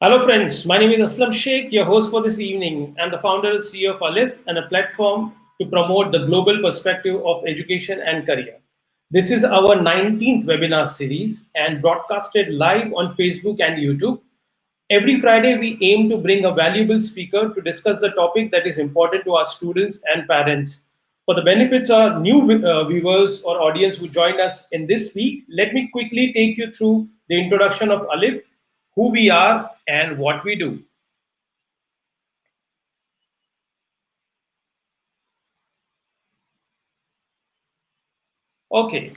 Hello, friends. My name is Aslam Sheikh, your host for this evening, and the founder and CEO of Alif, and a platform to promote the global perspective of education and career. This is our 19th webinar series and broadcasted live on Facebook and YouTube. Every Friday, we aim to bring a valuable speaker to discuss the topic that is important to our students and parents. For the benefits of new viewers or audience who joined us in this week, let me quickly take you through the introduction of Alif, who we are, and what we do. Okay,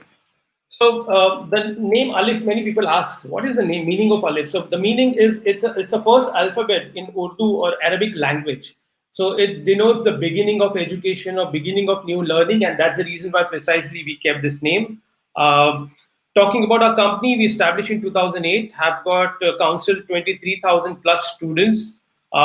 so the name Alif, many people ask, what is the name meaning of Alif? So the meaning is it's a first alphabet in Urdu or Arabic language. So it denotes the beginning of education or beginning of new learning, and that's the reason why precisely we kept this name. Um, Talking about our company, we established in 2008, have got counseled 23,000 plus students.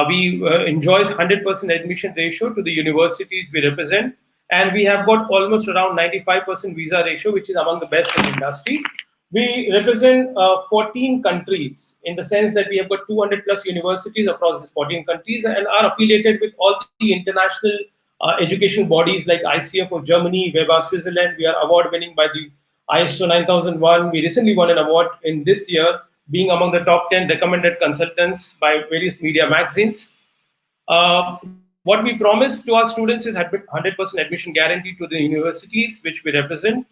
We enjoy 100% admission ratio to the universities we represent, and we have got almost around 95% visa ratio, which is among the best in the industry. We represent 14 countries in the sense that we have got 200 plus universities across these 14 countries and are affiliated with all the international education bodies like ICF of Germany, WEBA Switzerland. We are award winning by the ISO 9001. We recently won an award in this year, being among the top 10 recommended consultants by various media magazines. What we promise to our students is 100% admission guarantee to the universities which we represent.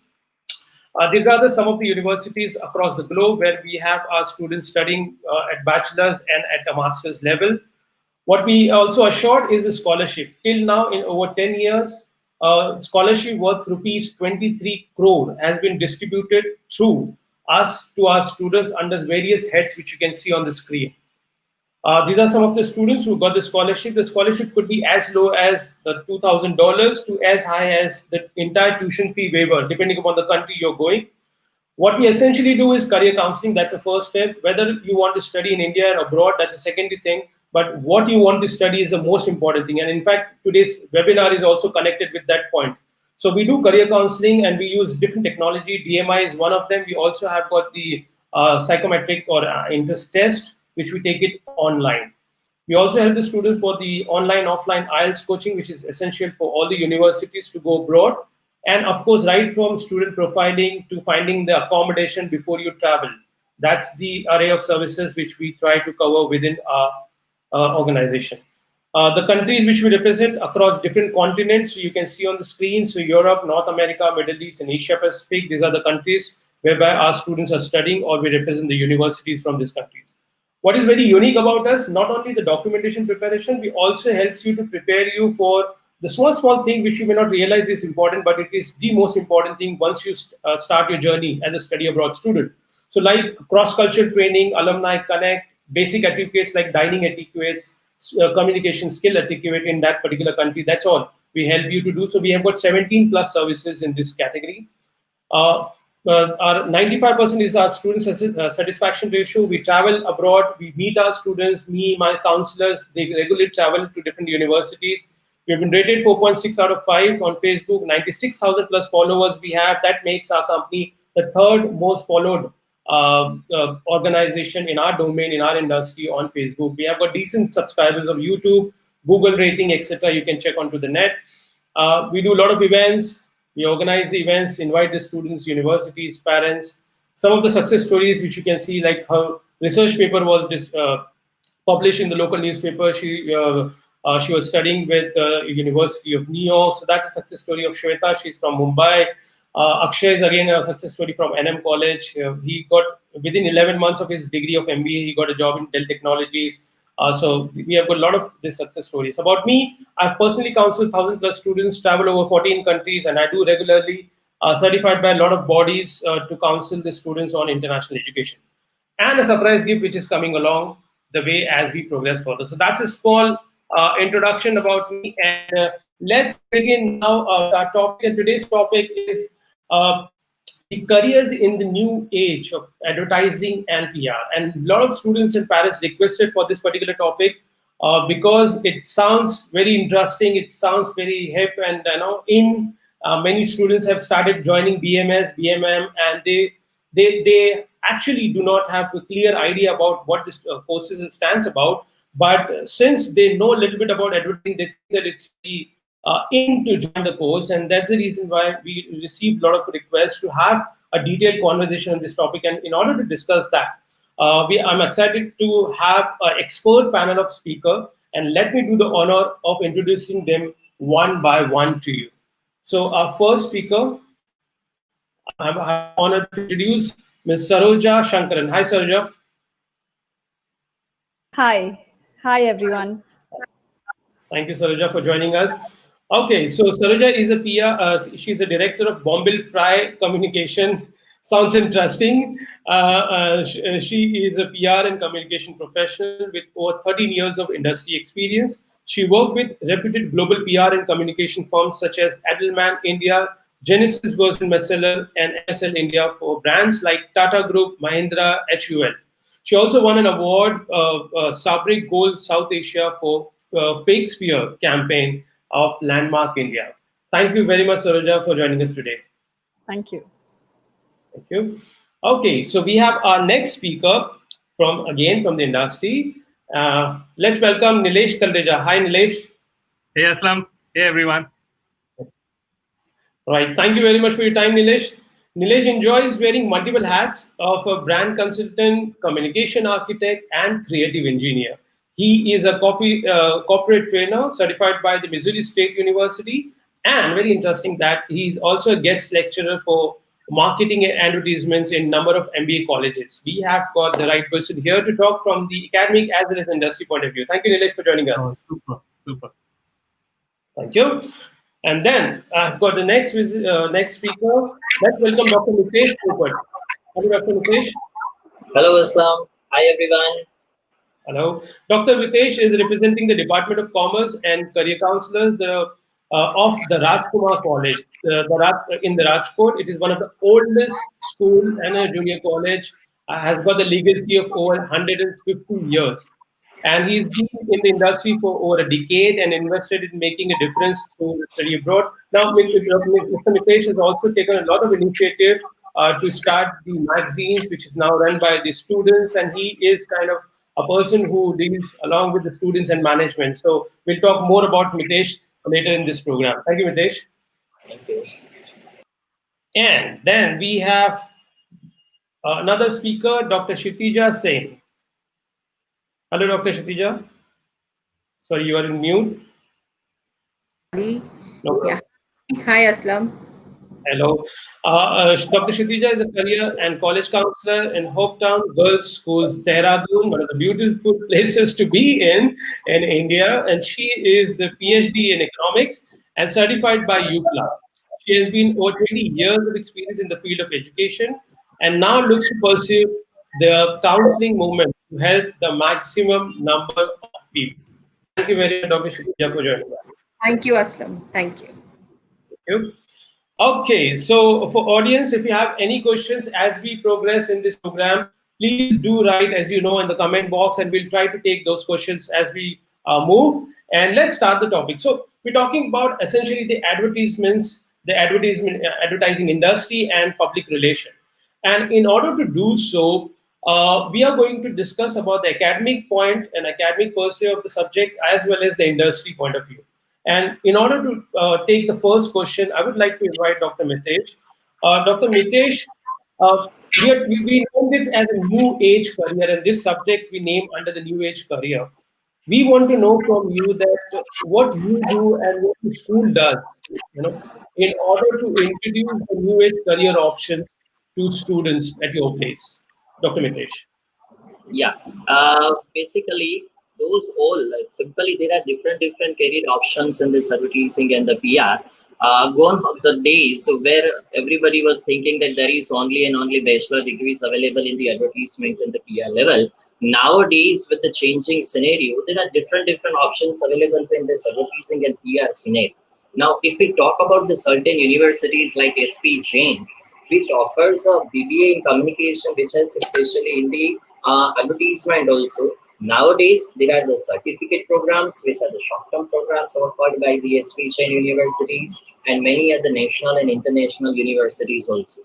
These are some of the universities across the globe where we have our students studying at bachelor's and at a master's level. What we also assured is a scholarship. Till now, in over 10 years, scholarship worth rupees 23 crore has been distributed through us to our students under various heads, which you can see on the screen. These are some of the students who got the scholarship. The scholarship could be as low as the $2,000 to as high as the entire tuition fee waiver, depending upon the country you're going. What we essentially do is career counseling. That's the first step. Whether you want to study in India or abroad, that's a secondary thing. But what you want to study is the most important thing. And in fact, today's webinar is also connected with that point. So we do career counseling and we use different technology. DMI is one of them. We also have got the psychometric or interest test, which we take it online. We also help the students for the online, offline IELTS coaching, which is essential for all the universities to go abroad. And of course, right from student profiling to finding the accommodation before you travel. That's the array of services which we try to cover within our organization. The countries which we represent across different continents, so you can see on the screen, so Europe, North America, Middle East, and Asia Pacific, these are the countries whereby our students are studying or we represent the universities from these countries. What is very unique about us, not only the documentation preparation, we also helps you to prepare you for the small thing which you may not realize is important, but it is the most important thing once you start your journey as a study abroad student. So like cross-cultural training, alumni connect, basic etiquettes like dining etiquettes, communication skill etiquette in that particular country, that's all we help you to do. So we have got 17 plus services in this category. Uh, our 95% is our student satisfaction ratio. We travel abroad, we meet our students, me, my counselors, they regularly travel to different universities. We've been rated 4.6 out of 5 on Facebook, 96,000 plus followers we have. That makes our company the third most followed organization in our domain, in our industry on Facebook. We have got decent subscribers on YouTube, Google rating, etc. You can check onto the net. We do a lot of events. We organize the events, invite the students, universities, parents. Some of the success stories which you can see, like her research paper was published in the local newspaper. She was studying with University of New York. So that's a success story of Shweta. She's from Mumbai. Akshay is again a success story from NM College. He got, within 11 months of his degree of MBA, he got a job in Dell Technologies. So we have got a lot of these success stories. About me, I've personally counseled 1,000 plus students, travel over 14 countries, and I do regularly certified by a lot of bodies to counsel the students on international education. And a surprise gift which is coming along the way as we progress further. So that's a small introduction about me. And let's begin now. Our topic, and today's topic is the careers in the new age of advertising and PR. And a lot of students and parents requested for this particular topic because it sounds very interesting. It sounds very hip, and many students have started joining BMS, BMM, and they actually do not have a clear idea about what this courses stands about. But since they know a little bit about advertising, they think that it's very in to join the course, and that's the reason why we received a lot of requests to have a detailed conversation on this topic. And in order to discuss that, I'm excited to have an expert panel of speakers, and let me do the honor of introducing them one by one to you. So our first speaker, I have the honor to introduce Ms. Saroja Shankaran. Hi, Saroja. Hi. Hi, everyone. Thank you, Saroja, for joining us. Okay, so Saroja is a PR. She's the director of Bombil Fry Communication. Sounds interesting. She is a PR and communication professional with over 13 years of industry experience. She worked with reputed global PR and communication firms such as Edelman India, Genesis Virgin Bestseller, and MSL India for brands like Tata Group, Mahindra, HUL. She also won an award, Sabrik Gold South Asia for Fake Spear campaign of Landmark India. Thank you very much, Saroja, for joining us today. Thank you. Thank you. Okay, so we have our next speaker from the industry. Let's welcome Nilesh Talreja. Hi, Nilesh. Hey Aslam. Hey everyone. Right. Thank you very much for your time, Nilesh. Nilesh enjoys wearing multiple hats of a brand consultant, communication architect, and creative engineer. He is a corporate trainer certified by the Missouri State University, and very interesting that he's also a guest lecturer for marketing and advertisements in number of MBA colleges. We have got the right person here to talk from the academic as well as industry point of view. Thank you, Nilesh, for joining us. Oh, super. Thank you. And then I've got the next speaker. Let's welcome Dr. Mitesh Popat. Hello, Dr. Mitesh. Hello, Islam. Hi, everyone. Hello. Dr. Mitesh is representing the Department of Commerce and Career Counselors of the Rajkumar College in the Rajkot. It is one of the oldest schools and a junior college. Has got the legacy of over 150 years. And he's been in the industry for over a decade and invested in making a difference through the study abroad. Now, Mr. Mitesh has also taken a lot of initiative to start the magazines, which is now run by the students, and he is kind of a person who deals along with the students and management. So we'll talk more about Mitesh later in this program. Thank you, Mitesh. Thank you. And then we have another speaker, Dr. Kshitija Singh. Hello, Dr. Kshitija. Sorry, you are in mute. No. Yeah. Hi, Aslam. Hello. Dr. Kshitija is a career and college counselor in Hopetown Girls Schools, Dehradun, one of the beautiful places to be in India. And she is the PhD in economics and certified by UCLA. She has been over 20 years of experience in the field of education and now looks to pursue the counseling movement to help the maximum number of people. Thank you very much, Dr. Kshitija, for joining us. Thank you, Aslam. Thank you. Thank you. Okay, so for audience, if you have any questions as we progress in this program, please do write, as you know, in the comment box, and we'll try to take those questions as we move. And let's start the topic. So we're talking about essentially the advertising industry and public relation. And in order to do so, we are going to discuss about the academic point and academic per se of the subjects as well as the industry point of view. And in order to take the first question, I would like to invite Dr. Mitesh. Dr. Mitesh, we know this as a new age career, and this subject we name under the new age career. We want to know from you that what you do and what the school does, in order to introduce the new age career options to students at your place. Dr. Mitesh. Yeah. Basically, those all simply there are different career options in this advertising and the PR. Gone of the days where everybody was thinking that there is only and only bachelor degrees available in the advertisements and the PR level. Nowadays, with the changing scenario, there are different options available in this advertising and PR scenario. Now, if we talk about the certain universities like SP Jain, which offers a BBA in communication, which has especially in the advertisement also. Nowadays, there are the certificate programs, which are the short-term programs offered by the SP Jain universities and many other national and international universities also.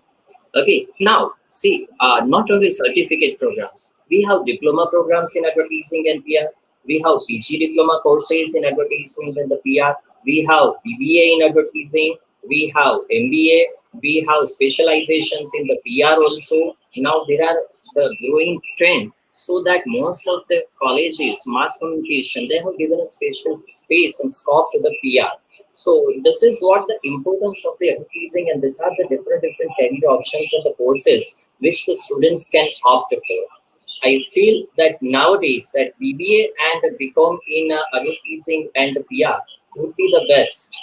Okay, now see, not only certificate programs, we have diploma programs in advertising and PR. We have PG diploma courses in advertisement and the PR. We have BBA in advertising. We have MBA. We have specializations in the PR also. Now there are the growing trend so that most of the colleges, mass communication, they have given a special space and scope to the PR. So this is what the importance of the advertising, and these are the different career options and the courses which the students can opt for. I feel that nowadays that BBA and the BCom in advertising and PR would be the best.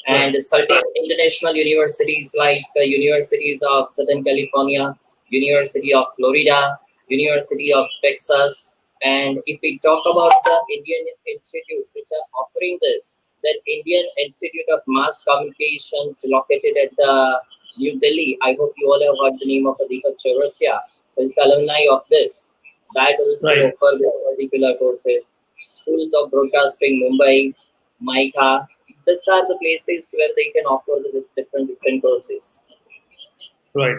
And certain international universities like universities of Southern California, University of Florida, University of Texas, and if we talk about the Indian institutes which are offering this, that Indian Institute of Mass Communications located at the New Delhi. I hope you all have heard the name of Deepak Chaurasia, who is the alumni of this. That also offer this particular courses. Schools of Broadcasting, Mumbai, Maika. These are the places where they can offer this different courses. Right.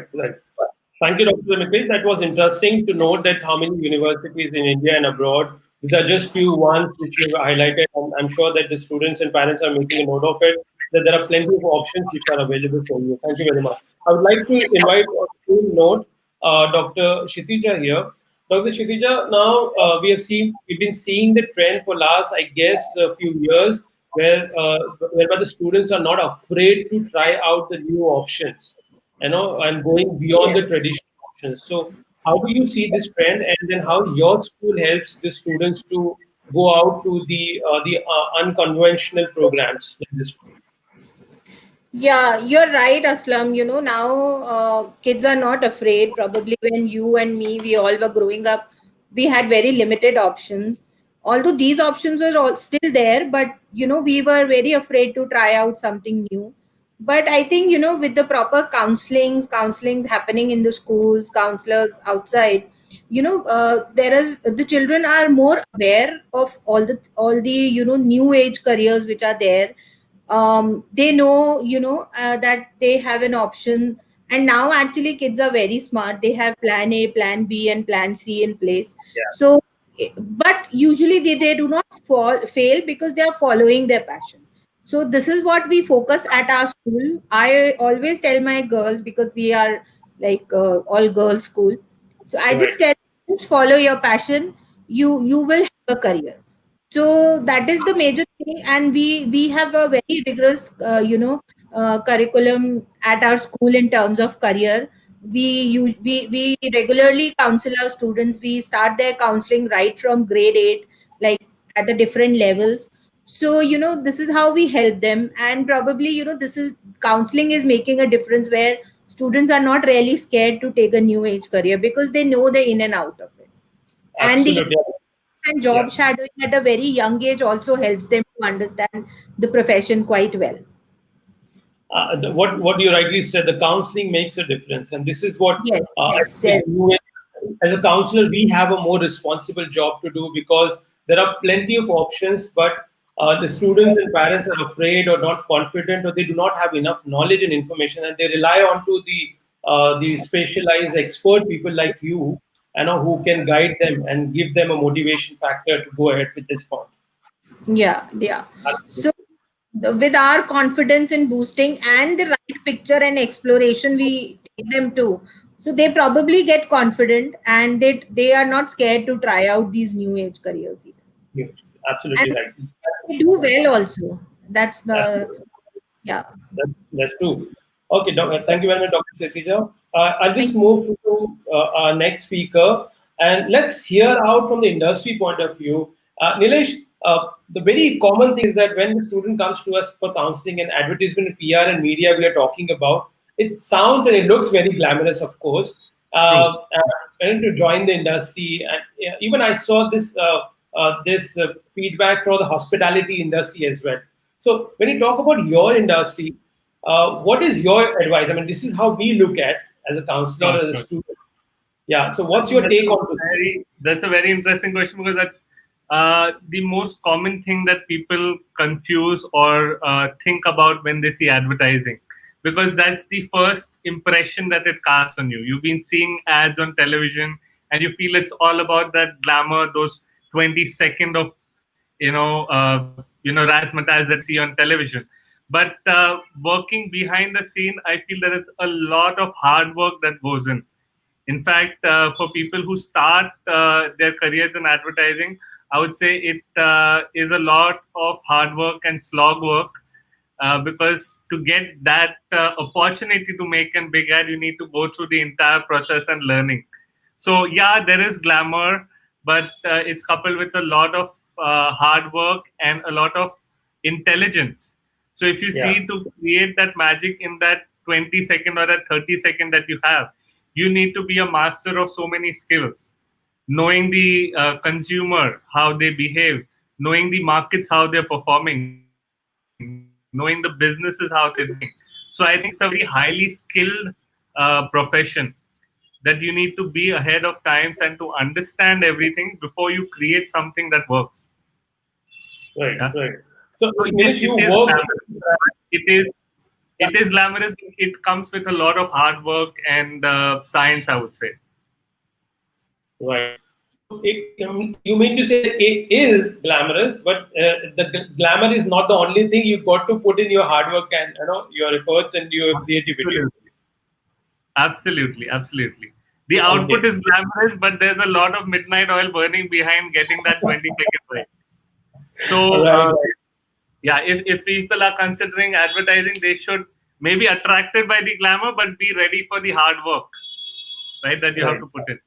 Thank you, Dr. Mitesh. That was interesting to note that how many universities in India and abroad. These are just few ones which you have highlighted. I'm sure that the students and parents are making a note of it, that there are plenty of options which are available for you. Thank you very much. I would like to invite on the note Dr. Kshitija here. Dr. Kshitija, now we've been seeing the trend for last, I guess, a few years whereby the students are not afraid to try out the new options, and going beyond the traditional options. So, how do you see this trend, and then how your school helps the students to go out to the unconventional programs like this? Yeah, you're right, Aslam. Now kids are not afraid. Probably when you and me, we all were growing up, we had very limited options. Although these options were all still there, but we were very afraid to try out something new. But I think with the proper counselings happening in the schools, counselors outside, there is the children are more aware of all the new age careers which are there. They know that they have an option, and now actually kids are very smart. They have plan A, plan B, and plan C in place. So but usually they do not fail because they are following their passion. So this is what we focus at our school. I always tell my girls, because we are like all girls school, so I Right. just tell them, just follow your passion. You will have a career. So that is the major thing, and we have a very rigorous curriculum at our school in terms of career. We regularly counsel our students. We start their counseling right from grade 8, like at the different levels. So this is how we help them, and probably this is counseling is making a difference where students are not really scared to take a new age career because they know the in and out of it. And the Absolutely. and Yeah. job shadowing at a very young age also helps them to understand the profession quite well. What you rightly said, the counseling makes a difference, and this is what Yes, I yes, think yes. as a counselor we have a more responsible job to do, because there are plenty of options, but the students and parents are afraid or not confident, or they do not have enough knowledge and information, and they rely on to the specialized expert people like you, who can guide them and give them a motivation factor to go ahead with this point. Yeah, yeah. So with our confidence in boosting and the right picture and exploration we take them to, so they probably get confident, and they are not scared to try out these new age careers even. Yeah, And absolutely right. they do well also. That's the, Absolutely. yeah. That's true. Okay, thank you very much, Dr. Setija. I'll just Thank move to our next speaker, and let's hear out from the industry point of view. Nilesh, the very common thing is that when the student comes to us for counseling and advertisement and PR and media we are talking about, it sounds and it looks very glamorous, of course, True. and to join the industry. And even I saw this feedback for the hospitality industry as well. So when you talk about your industry, what is your advice? I mean, this is how we look at as a counselor, Sure, as a sure. student. Yeah. So what's think your take on this? that's a very interesting question, because that's the most common thing that people confuse or think about when they see advertising. because that's the first impression that it casts on you. You've been seeing ads on television, and you feel it's all about that glamour, those 20 seconds of razzmatazz that you see on television. But working behind the scene, I feel that it's a lot of hard work that goes in. In fact, for people who start their careers in advertising, I would say it is a lot of hard work and slog work, because to get that opportunity to make a big ad, you need to go through the entire process and learning. So yeah, there is glamour, but it's coupled with a lot of hard work and a lot of intelligence. So if you see, to create that magic in that 20 second or that 30 second that you have, you need to be a master of so many skills, knowing the consumer, how they behave, knowing the markets, how they're performing, knowing the businesses, how they're doing. So I think it's a very highly skilled profession, that you need to be ahead of times and to understand everything before you create something that works. Right, Yeah? right. So, Yes, you it is work. glamorous. It is glamorous. It comes with a lot of hard work and science, I would say. Right. So you mean to say that it is glamorous, but the glamour is not the only thing. You've got to put in your hard work and your efforts and your creativity. Absolutely. The output is glamorous, but there's a lot of midnight oil burning behind getting that 20 second right. So, Right. yeah, if people are considering advertising, they should maybe attracted by the glamour, but be ready for the hard work, right, that you have to put in.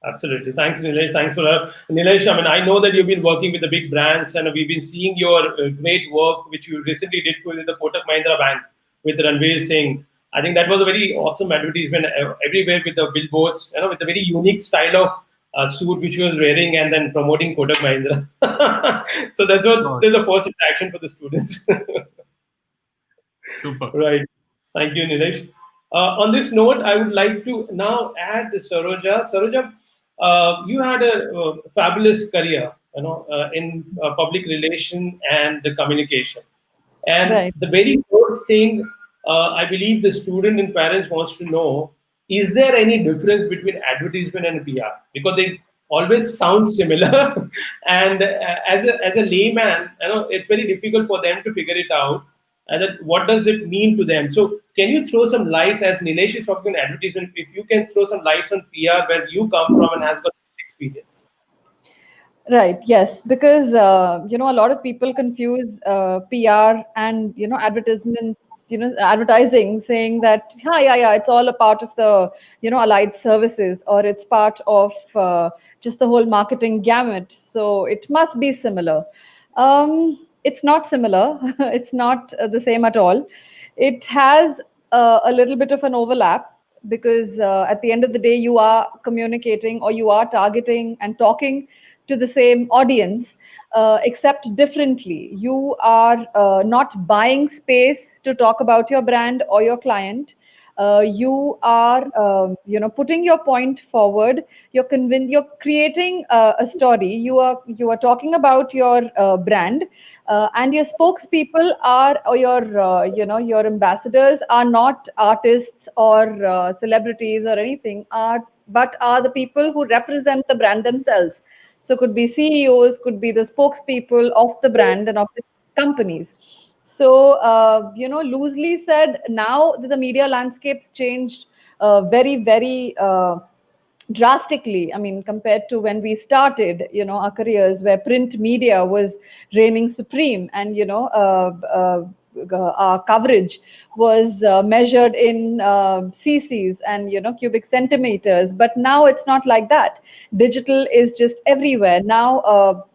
Absolutely. Thanks, Nilesh. Thanks for Nilesh. I mean, I know that you've been working with the big brands, and we've been seeing your great work, which you recently did for the Kotak Mahindra Bank with Ranveer Singh. I think that was a very awesome advertisement everywhere with the billboards, with a very unique style of suit which you was wearing, and then promoting Kotak Mahindra. So that's the first interaction for the students. Super. Right. Thank you, Nilesh. On this note, I would like to now add Saroja. Saroja, you had a fabulous career, in public relation and the communication. And Right. the very first thing I believe the student and parents wants to know, is there any difference between advertisement and PR? Because they always sound similar. And as a layman, it's very difficult for them to figure it out. And that what does it mean to them? So can you throw some lights, as Nilesh is talking on advertisement, if you can throw some lights on PR where you come from and has got experience? Right. Yes, because a lot of people confuse PR and advertisement, advertising, saying that yeah, it's all a part of the allied services, or it's part of just the whole marketing gamut. So it must be similar. It's not similar. It's not the same at all. It has a little bit of an overlap, because at the end of the day, you are communicating, or you are targeting and talking to the same audience, except differently. You are not buying space to talk about your brand or your client. You are, putting your point forward. You're creating a story. You are talking about your brand, and your spokespeople are, or your ambassadors are not artists or celebrities or anything, but are the people who represent the brand themselves. So could be CEOs, could be the spokespeople of the brand and of the companies. So, loosely said, now that the media landscape's changed very drastically. I mean, compared to when we started, our careers, where print media was reigning supreme, and our coverage was measured in cc's and cubic centimeters. But now it's not like that. Digital is just everywhere now.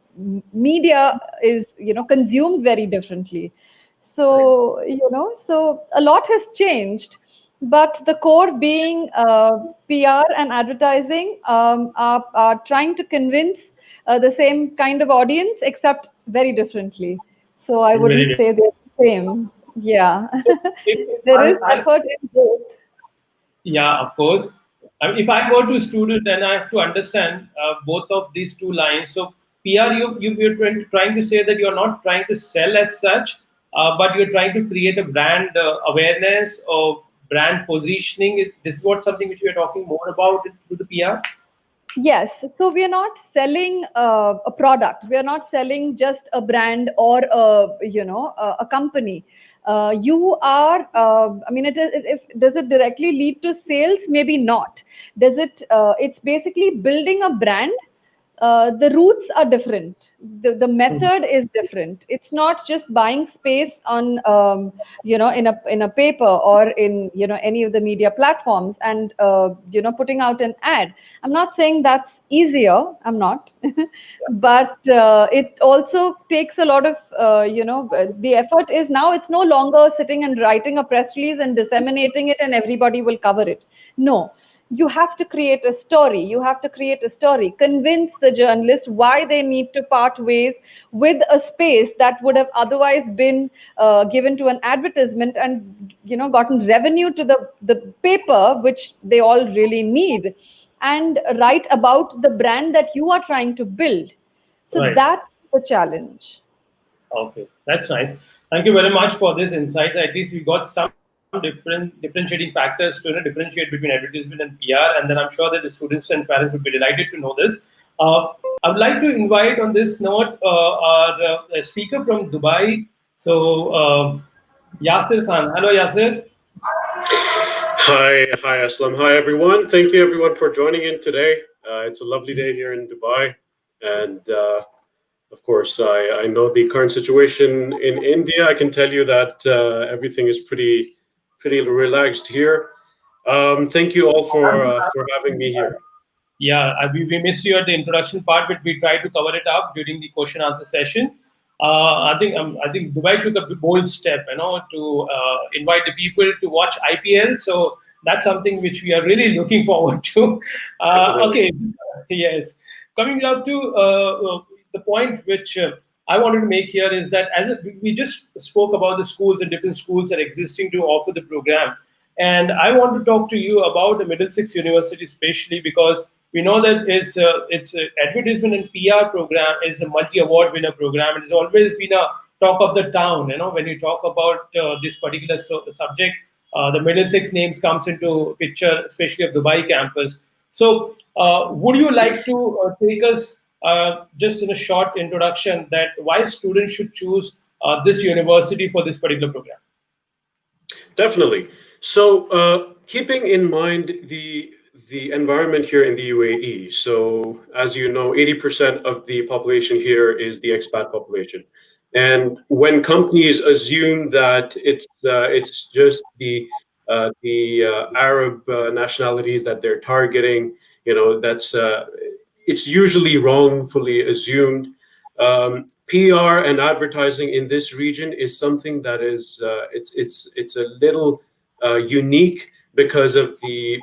Media is consumed very differently. So so a lot has changed, but the core being PR and advertising, are trying to convince the same kind of audience, except very differently. So I wouldn't Very say they're the same. Yeah. So if There is effort in both. yeah, of course. I mean, if I go to student, then I have to understand both of these 2 lines. So PR, you're trying to say that you're not trying to sell as such, but you're trying to create a brand awareness or brand positioning. This is what something which we are talking more about through the PR. Yes, so we are not selling a product. We are not selling just a brand or a company. You are. I mean, if does it directly lead to sales? Maybe not. Does it? It's basically building a brand. The roots are different. The method is different. It's not just buying space on in a paper or in any of the media platforms and putting out an ad. I'm not saying that's easier. I'm not, but it also takes a lot of the effort is now it's no longer sitting and writing a press release and disseminating it and everybody will cover it. No, you have to create a story. You have to create a story, convince the journalist why they need to part ways with a space that would have otherwise been given to an advertisement and gotten revenue to the paper, which they all really need, and write about the brand that you are trying to build. So Right. that's the challenge. Okay, that's nice. Thank you very much for this insight. At least we got some differentiating factors to differentiate between advertisement and PR, and then I'm sure that the students and parents would be delighted to know this. I would like to invite on this note our speaker from Dubai. So, Yasir Khan. Hello, Yasir. Hi, Aslam. Hi, everyone. Thank you, everyone, for joining in today. It's a lovely day here in Dubai, and of course, I know the current situation in India. I can tell you that everything is pretty relaxed here. Thank you all for having me here. Yeah, we missed you at the introduction part, but we tried to cover it up during the question answer session. I think Dubai took a bold step, to invite the people to watch IPL. So that's something which we are really looking forward to. Okay, yes. Coming up to the point which I wanted to make here is that we just spoke about the schools and different schools that are existing to offer the program. And I want to talk to you about the Middlesex University, especially because we know that it's a advertisement and PR program is a multi-award winner program. It has always been a talk of the town. When you talk about this particular subject, the Middlesex names comes into picture, especially of Dubai campus. So, would you like to take us just in a short introduction that why students should choose this university for this particular program? Definitely. So, keeping in mind the environment here in the UAE. So, as you know, 80% of the population here is the expat population, and when companies assume that it's just the Arab nationalities that they're targeting, that's it's usually wrongfully assumed. PR and advertising in this region is something that is it's a little unique because of the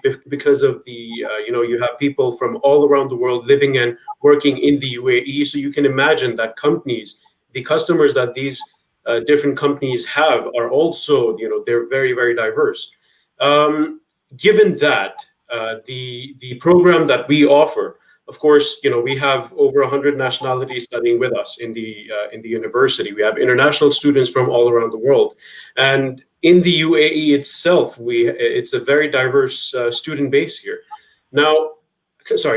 you have people from all around the world living and working in the UAE. So you can imagine that the customers that these different companies have are also they're very, very diverse. Given that the program that we offer, of course, we have over 100 nationalities studying with us in the university. We have international students from all around the world, and in the UAE itself, it's a very diverse student base here. Now,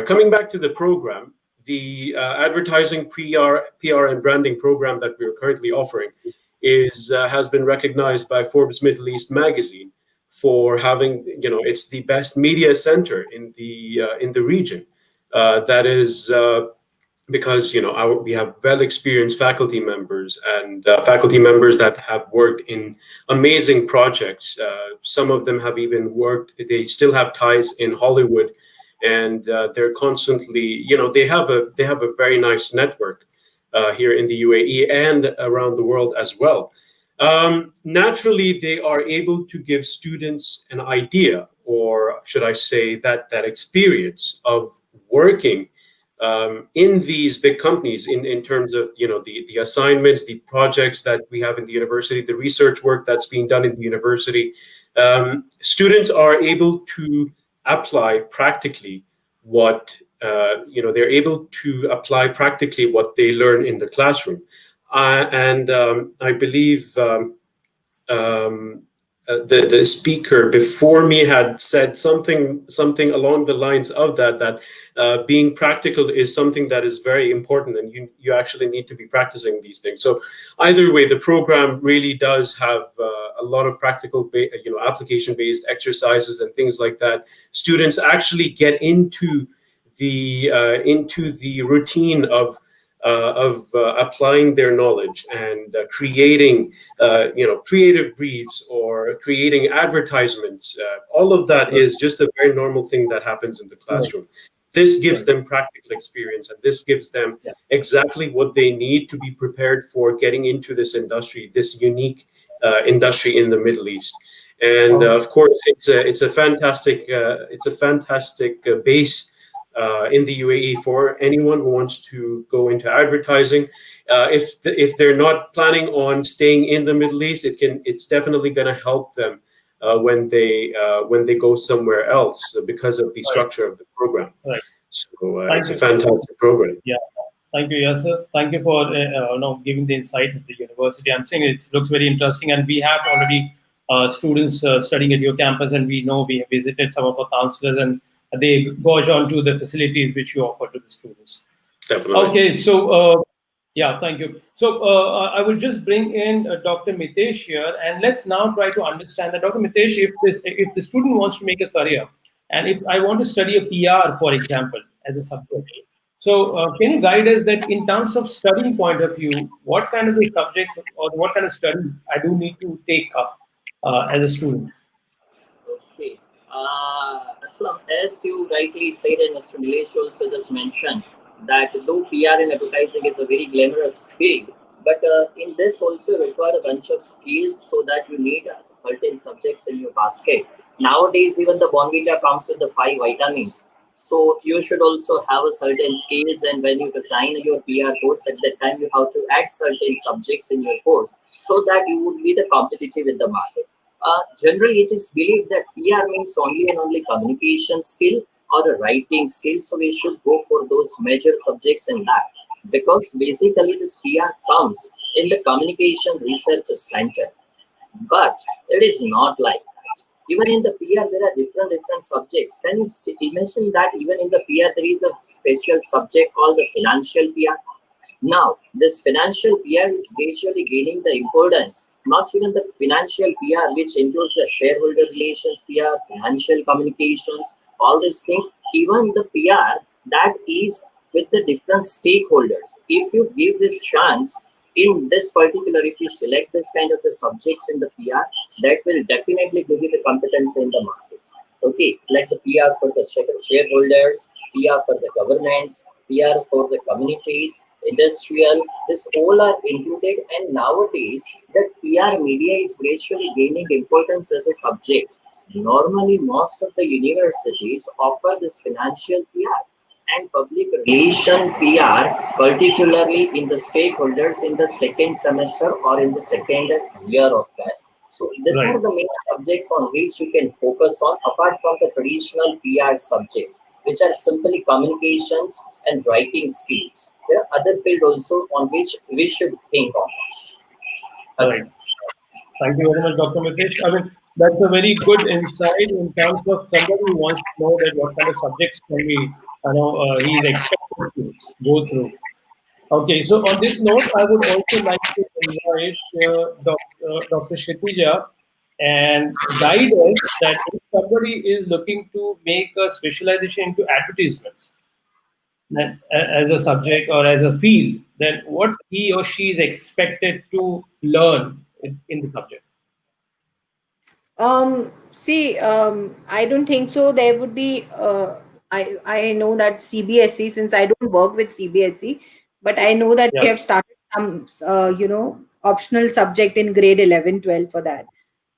coming back to the program, the advertising PR and branding program that we're currently offering has been recognized by Forbes Middle East magazine for having it's the best media center in the region. That is because we have well-experienced faculty members and faculty members that have worked in amazing projects. Some of them have even worked. They still have ties in Hollywood, and they're constantly they have a very nice network here in the UAE and around the world as well. Naturally, they are able to give students an idea, or should I say that experience of working in these big companies in terms of the assignments, the projects that we have in the university, the research work that's being done in the university. Students are able to apply practically what they're able to apply practically what they learn in the classroom. and I believe the speaker before me had said something along the lines of that being practical is something that is very important, and you actually need to be practicing these things. So either way, the program really does have a lot of practical application based exercises and things like that. Students actually get into the routine of applying their knowledge and creating creative briefs or creating advertisements. All of that is just a very normal thing that happens in the classroom. This gives them practical experience, and this gives them exactly what they need to be prepared for getting into this industry, this unique industry in the Middle East. And of course, it's a fantastic base in the UAE for anyone who wants to go into advertising. If they're not planning on staying in the Middle East, it's definitely going to help them when they go somewhere else because of the structure of the program. Right. So it's a fantastic program. Yeah. Thank you, Yasser. Thank you for giving the insight of the university. I'm saying it looks very interesting, and we have already students studying at your campus, and we know we have visited some of our counselors, and they gauge onto the facilities which you offer to the students. Definitely. Okay, so yeah, thank you. So I will just bring in Dr. Mitesh here, and let's now try to understand that, Dr. Mitesh, if the student wants to make a career, and if I want to study a PR, for example, as a subject, so can you guide us that in terms of studying point of view, what kind of the subjects or what kind of study I do need to take up as a student? Okay. Aslam, as you rightly said, and Mr. Nilesh also just mentioned, that though PR in advertising is a very glamorous field, but in this also require a bunch of skills, so that you need certain subjects in your basket. Nowadays, even the Bonvita comes with the 5 vitamins. So you should also have a certain skills, and when you design your PR course, at that time you have to add certain subjects in your course, so that you would be the competitive in the market. Generally, it is believed that PR means only and only communication skill or a writing skill. So we should go for those major subjects in that, because basically this PR comes in the communication research center. But it is not like that. Even in the PR, there are different subjects. Can you imagine that even in the PR, there is a special subject called the financial PR? Now, this financial PR is gradually gaining the importance, not even the financial PR, which includes the shareholder relations PR, financial communications, all these things, even the PR that is with the different stakeholders. If you give this chance, in this particular, if you select this kind of the subjects in the PR, that will definitely give you the competence in the market. Okay, like the PR for the shareholders, PR for the governments, PR for the communities, industrial, this all are included. And nowadays, the PR media is gradually gaining importance as a subject. Normally, most of the universities offer this financial PR and public relation PR, particularly in the stakeholders in the second semester or in the second year of that. So these are the main subjects on which you can focus on, apart from the traditional PR subjects, which are simply communications and writing skills. There are other fields also on which we should think on. Right. Thank you very much, Dr. Mitesh. I mean, that's a very good insight in terms of somebody who wants to know that what kind of subjects can be, he's expected to go through. Okay, so on this note, I would also like to invite Dr. Kshitija and guide us that if somebody is looking to make a specialization into advertisements as a subject or as a field, then what he or she is expected to learn in the subject. I don't think so. There would be. I know that CBSE, since I don't work with CBSE, but I know that we have started some optional subject in grade 11, 12 for that.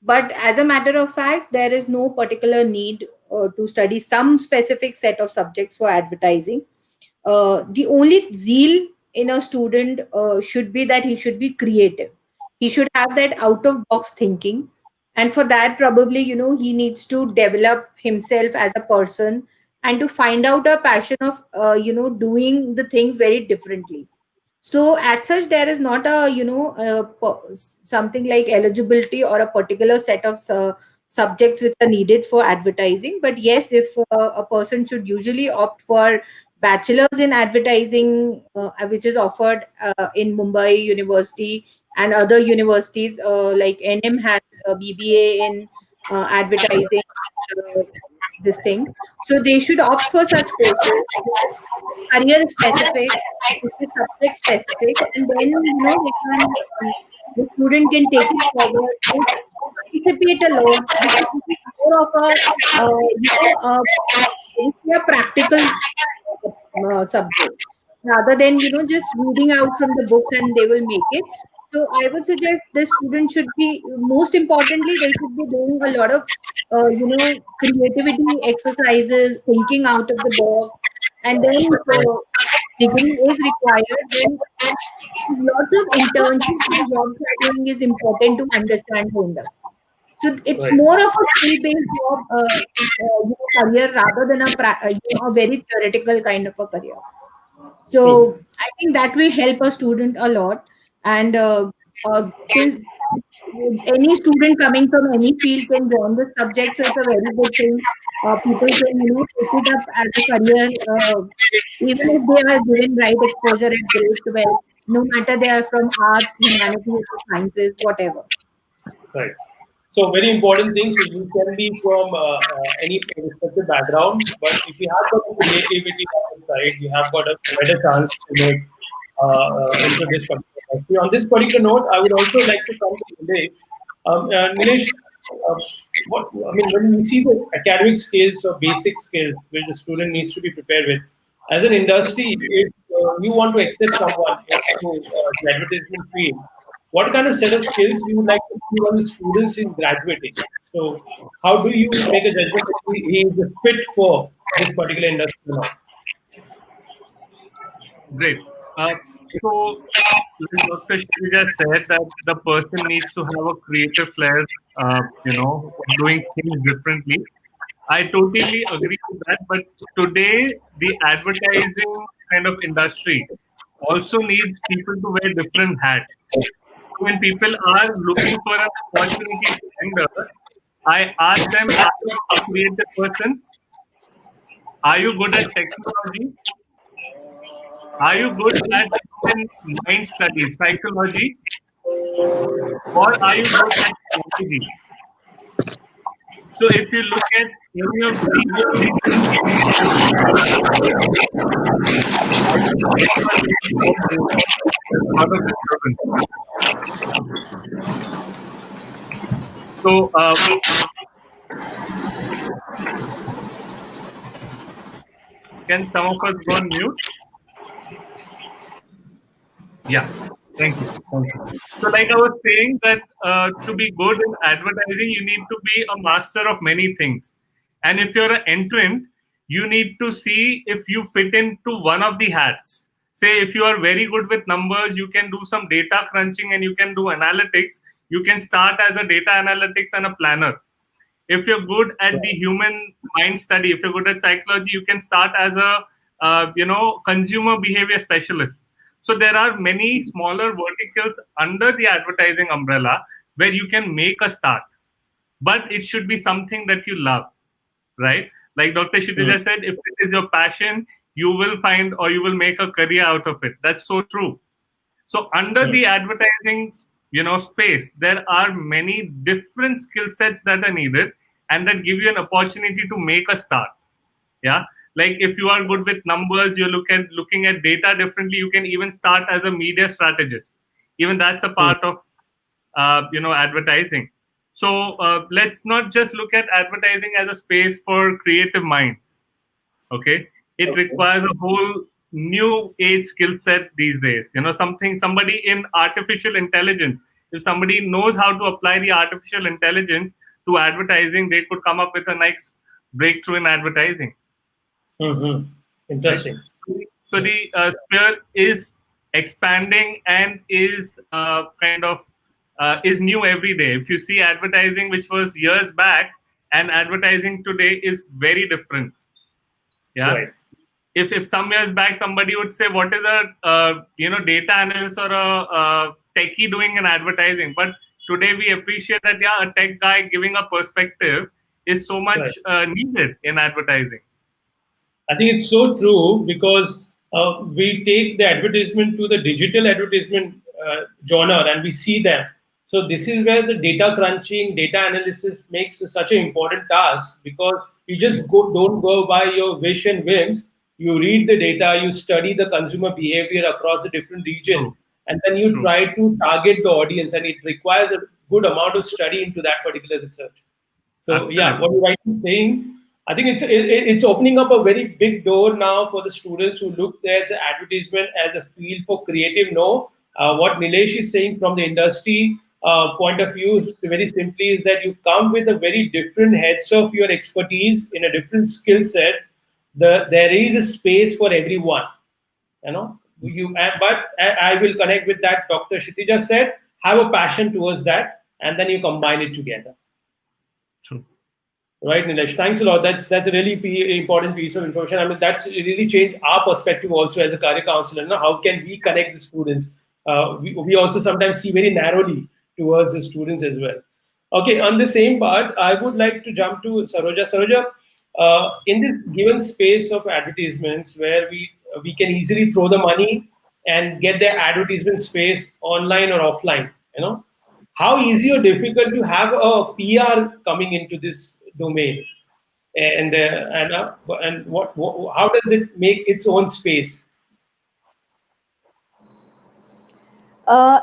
But as a matter of fact, there is no particular need to study some specific set of subjects for advertising. The only zeal in a student should be that he should be creative. He should have that out of box thinking, and for that probably he needs to develop himself as a person, and to find out a passion of doing the things very differently. So as such, there is not a something like eligibility or a particular set of subjects which are needed for advertising. But yes, if a person should usually opt for bachelor's in advertising, which is offered in Mumbai University and other universities, like NM has a BBA in advertising. This thing, so they should opt for such courses, career specific, which is subject specific, and then they can, the student can take it forward, they participate a lot, because this is more of a it's a practical subject rather than just reading out from the books and they will make it. So I would suggest the student should be, most importantly, they should be doing a lot of creativity exercises, thinking out of the box, and then if degree is required, then lots of internships and job training is important to understand the industry. So it's Right. more of a skill-based job career rather than a very theoretical kind of a career. So I think that will help a student a lot. And since any student coming from any field can join the subject, so it's a very good thing. People can take it up as a career, even if they are given right exposure at grade 12, no matter they are from arts, humanities, sciences, whatever. Right. So very important thing. So you can be from any respective background, but if you have got a creativity side, you have got a better chance to make into this particular industry. On this particular note, I would also like to come to Nilesh. Nilesh, uh, what I mean when we see the academic skills or basic skills which the student needs to be prepared with, as an industry, if you want to accept someone into the advertisement field, what kind of set of skills you would like to see on the students in graduating? So, how do you make a judgment that he is fit for this particular industry now? Great. So, like Dr. Shreya said, that the person needs to have a creative flair, doing things differently. I totally agree with that. But today, the advertising kind of industry also needs people to wear different hats. When people are looking for an opportunity to enter, I ask them, are you a creative person? Are you good at technology? Are you good at human mind studies, psychology? Or are you good at strategy? So if you look at any of these lot of disturbance. So can some of us go on mute? Yeah. Thank you. Thank you. So, like I was saying, that to be good in advertising, you need to be a master of many things. And if you're an entrant, you need to see if you fit into one of the hats. Say, if you are very good with numbers, you can do some data crunching and you can do analytics. You can start as a data analytics and a planner. If you're good at the human mind study, if you're good at psychology, you can start as a consumer behavior specialist. So there are many smaller verticals under the advertising umbrella where you can make a start, but it should be something that you love, right? Like Dr. Shitija said, if it is your passion, you will find or you will make a career out of it. That's so true. So under the advertising, space, there are many different skill sets that are needed and that give you an opportunity to make a start. Yeah. Like if you are good with numbers, you're looking at data differently. You can even start as a media strategist. Even that's a part of advertising. So let's not just look at advertising as a space for creative minds. Okay, it requires a whole new age skill set these days. Somebody in artificial intelligence. If somebody knows how to apply the artificial intelligence to advertising, they could come up with a nice breakthrough in advertising. Interesting. Right? So the sphere is expanding and is is new every day. If you see advertising, which was years back, and advertising today is very different. Yeah. Right. if some years back somebody would say, what is a data analyst or a techie doing in advertising? But today we appreciate that, yeah, a tech guy giving a perspective is so much Right. needed in advertising. I think it's so true because we take the advertisement to the digital advertisement genre and we see them. So this is where the data crunching, data analysis makes such an important task because you just don't go by your wish and whims. You read the data, you study the consumer behavior across the different region, True. and then you True. try to target the audience, and it requires a good amount of study into that particular research. So yeah, Absolutely. what you're rightly saying, I think it's opening up a very big door now for the students who look there as an advertisement as a field for creative. No, what Nilesh is saying from the industry point of view, very simply, is that you come with a very different heads of your expertise in a different skill set. There is a space for everyone, you know. But I will connect with that. Dr. Kshitija said, have a passion towards that, and then you combine it together. True. Right, Nilesh. Thanks a lot. That's a really important piece of information. I mean, that's really changed our perspective also as a career counselor. You know, how can we connect the students? We also sometimes see very narrowly towards the students as well. Okay, on the same part, I would like to jump to Saroja. Saroja, in this given space of advertisements where we can easily throw the money and get the advertisement space online or offline, you know, how easy or difficult to have a PR coming into this domain, and what how does it make its own space?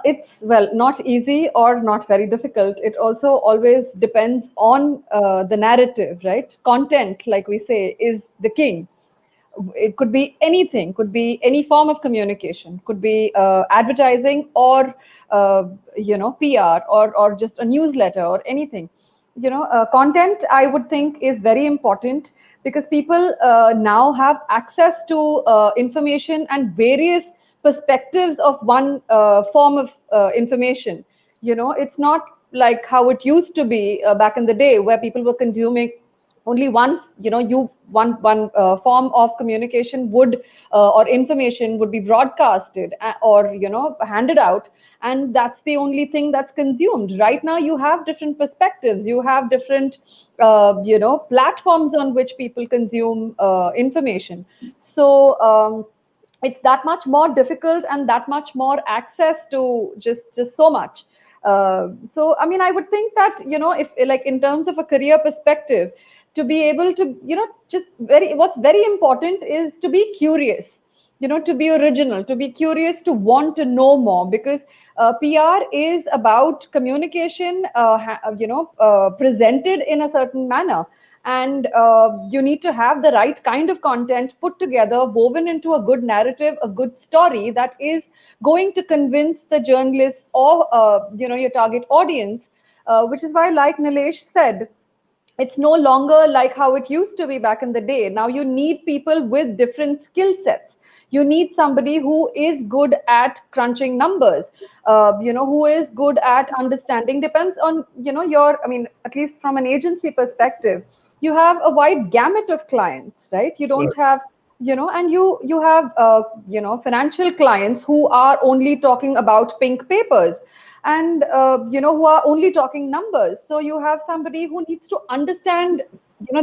It's well, not easy or not very difficult. It also always depends on the narrative, right? Content, like we say, is the king. It could be anything, could be any form of communication, could be advertising or PR or just a newsletter or anything. Content, I would think, is very important because people now have access to information and various perspectives of one form of information. It's not like how it used to be back in the day where people were consuming only one form of communication would or information would be broadcasted or handed out, and that's the only thing that's consumed. Right now you have different perspectives, you have different platforms on which people consume information. So it's that much more difficult and that much more access to just so much. So I mean, I would think that if, like, in terms of a career perspective, to be able to just what's very important is to be curious, to be original, to be curious, to want to know more, because PR is about communication presented in a certain manner, and you need to have the right kind of content put together, woven into a good narrative, a good story that is going to convince the journalists or your target audience, which is why, like Nilesh said, it's no longer like how it used to be back in the day. Now you need people with different skill sets. You need somebody who is good at crunching numbers, who is good at understanding. Depends on your. I mean, at least from an agency perspective, you have a wide gamut of clients, right? You don't have and you have financial clients who are only talking about pink papers, and who are only talking numbers. So you have somebody who needs to understand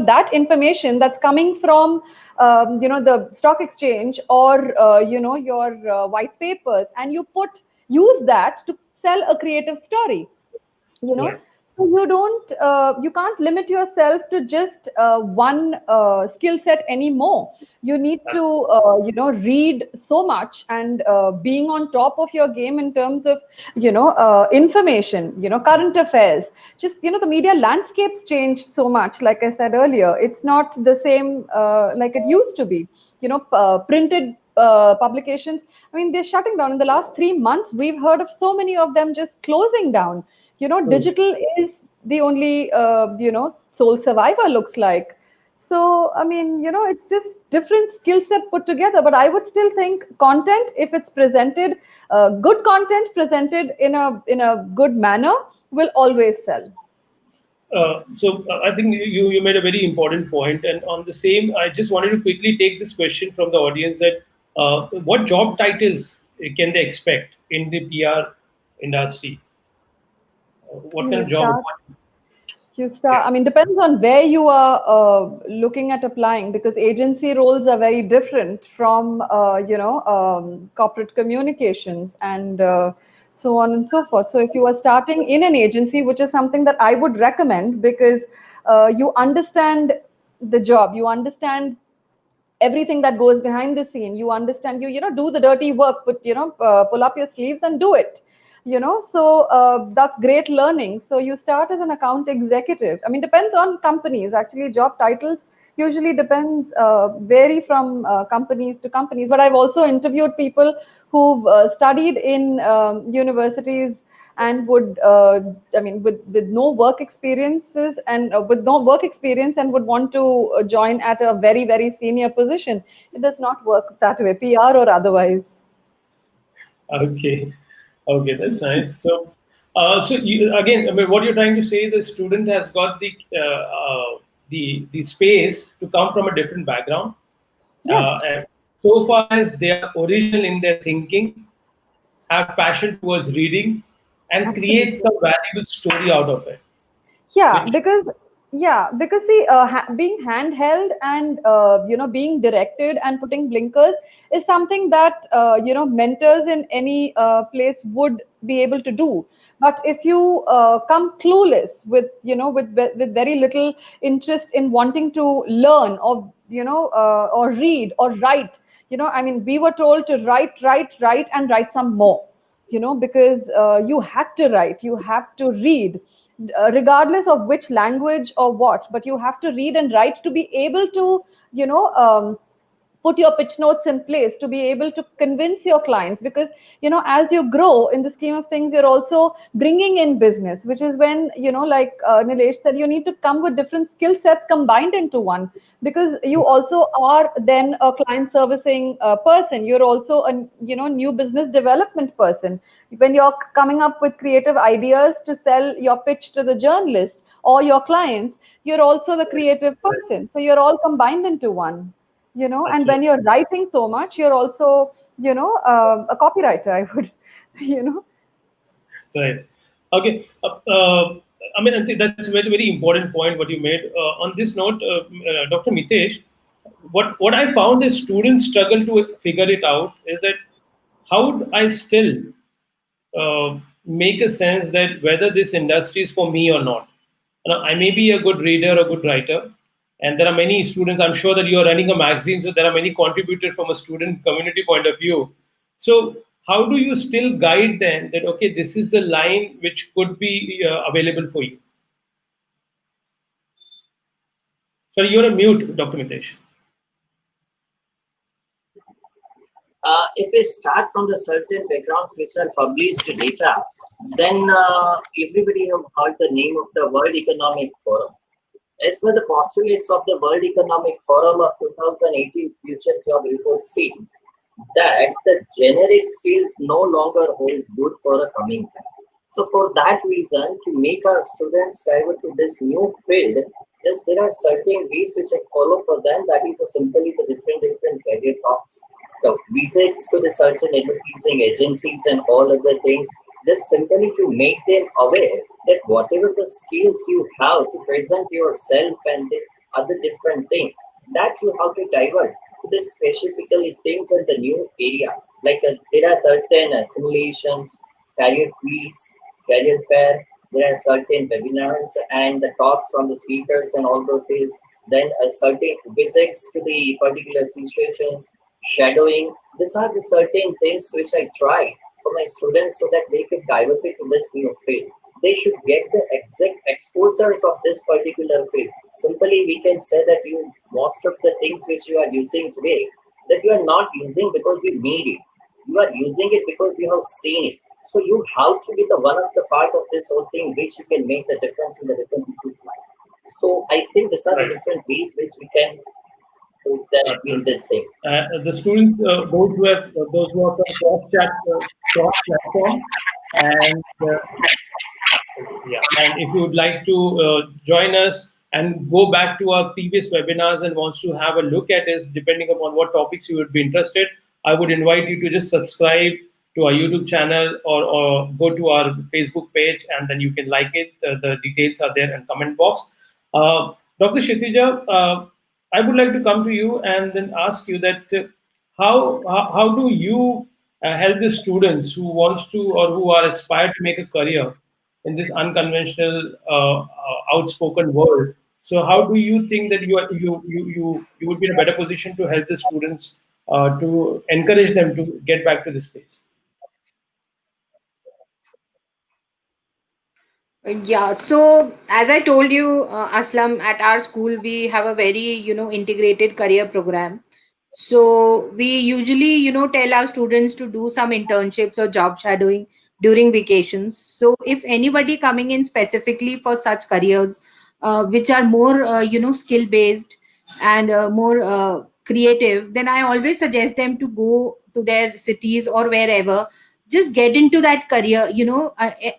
that information that's coming from the stock exchange or your white papers, and use that to sell a creative story. Right. So you can't limit yourself to just one skill set anymore. You need to read so much, and being on top of your game in terms of information, current affairs. Just the media landscapes changed so much. Like I said earlier, it's not the same like it used to be. Printed publications, I mean, they're shutting down. In the last 3 months, we've heard of so many of them just closing down. Digital is the only sole survivor, looks like. So I mean, it's just different skill set put together, but I would still think content, if it's presented, good content presented in a good manner, will always sell. I think you made a very important point, and on the same, I just wanted to quickly take this question from the audience that what job titles can they expect in the PR industry? What kind You of job? start I mean, depends on where you are looking at applying, because agency roles are very different from, corporate communications and so on and so forth. So if you are starting in an agency, which is something that I would recommend, because you understand the job, you understand everything that goes behind the scene, you understand, do the dirty work, but pull up your sleeves and do it, so that's great learning. So you start as an account executive. I mean, depends on companies. Actually, job titles usually depends, vary from companies to companies, but I've also interviewed people who've studied in universities and would I mean, with no work experiences and with no work experience, and would want to join at a very, very senior position. It does not work that way, PR or otherwise. Okay, okay, that's nice. So you, again, I mean, what you're trying to say, the student has got the space to come from a different background, Yes, and so far as they are original in their thinking, have passion towards reading, and create absolutely. some valuable story out of it. Yeah, Which because see, being handheld and being directed and putting blinkers is something that mentors in any place would be able to do. But if you come clueless with with very little interest in wanting to learn, or or read or write, I mean, we were told to write and write some more, because you had to write, you have to read, regardless of which language or what, but you have to read and write to be able to put your pitch notes in place, to be able to convince your clients, because as you grow in the scheme of things, you're also bringing in business, which is when, like Nilesh said, you need to come with different skill sets combined into one, because you also are then a client servicing person. You're also a new business development person. When you're coming up with creative ideas to sell your pitch to the journalist or your clients, you're also the creative person. So you're all combined into one. And when absolutely you're writing so much, you're also a copywriter, I would you know right. Okay. I mean, I think that's a very, very important point what you made. On this note, Dr. Mitesh, what I found is students struggle to figure it out is that how would I still make a sense that whether this industry is for me or not. Now, I may be a good reader or good writer, and there are many students. I'm sure that you are running a magazine, so there are many contributors from a student community point of view. So, how do you still guide them that okay, this is the line which could be available for you? Sorry, you're a mute, Dr. Mitesh. If we start from the certain backgrounds which are published data, then everybody have heard the name of the World Economic Forum. As per the postulates of the World Economic Forum of 2018 Future Job Report says that the generic skills no longer holds good for a coming time. So for that reason, to make our students divert to this new field, just there are certain ways which I follow for them. That is simply the different career talks, the visits to the certain advertising agencies and all other things, just simply to make them aware that whatever the skills you have to present yourself and the other different things, that you have to divert to the specifically things in the new area. Like there are certain simulations, career quiz, career fair, there are certain webinars and the talks from the speakers and all those things. Then a certain visits to the particular situations, shadowing. These are the certain things which I try for my students so that they could divert it to this new field. They should get the exact exposures of this particular field. Simply, we can say that you most of the things which you are using today, that you are not using because you need it. You are using it because you have seen it. So you have to be the one of the part of this whole thing which you can make the difference in the different people's life. So I think these are the Right. different ways which we can use them in Absolutely. this thing. The students, those who are from cross chat, cross platform, and Yeah, and if you would like to join us and go back to our previous webinars and wants to have a look at us, depending upon what topics you would be interested, I would invite you to just subscribe to our YouTube channel, or go to our Facebook page, and then you can like it. The details are there in comment box. Dr. Kshitija, I would like to come to you and then ask you that how do you help the students who wants to or who are aspired to make a career in this unconventional, outspoken world? So, how do you think that you would be in a better position to help the students, to encourage them to get back to this place? Yeah, so as I told you, Aslam, at our school we have a very, integrated career program. So we usually, tell our students to do some internships or job shadowing during vacations. So if anybody coming in specifically for such careers, which are more, skill based and more creative, then I always suggest them to go to their cities or wherever, just get into that career,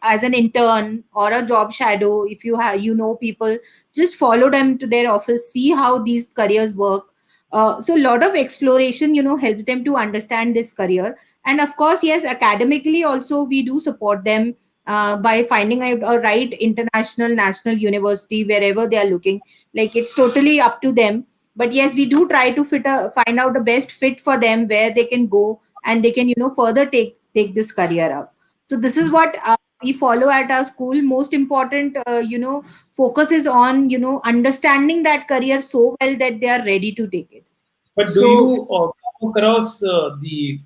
as an intern or a job shadow. If you have, people, just follow them to their office, see how these careers work. So a lot of exploration, helps them to understand this career. And of course, yes, academically also we do support them by finding a right international national university wherever they are looking. Like, it's totally up to them, but yes, we do try to find out the best fit for them, where they can go and they can, further take this career up. So this is what we follow at our school. Most important, focus is on, understanding that career so well that they are ready to take it. But do So you come across the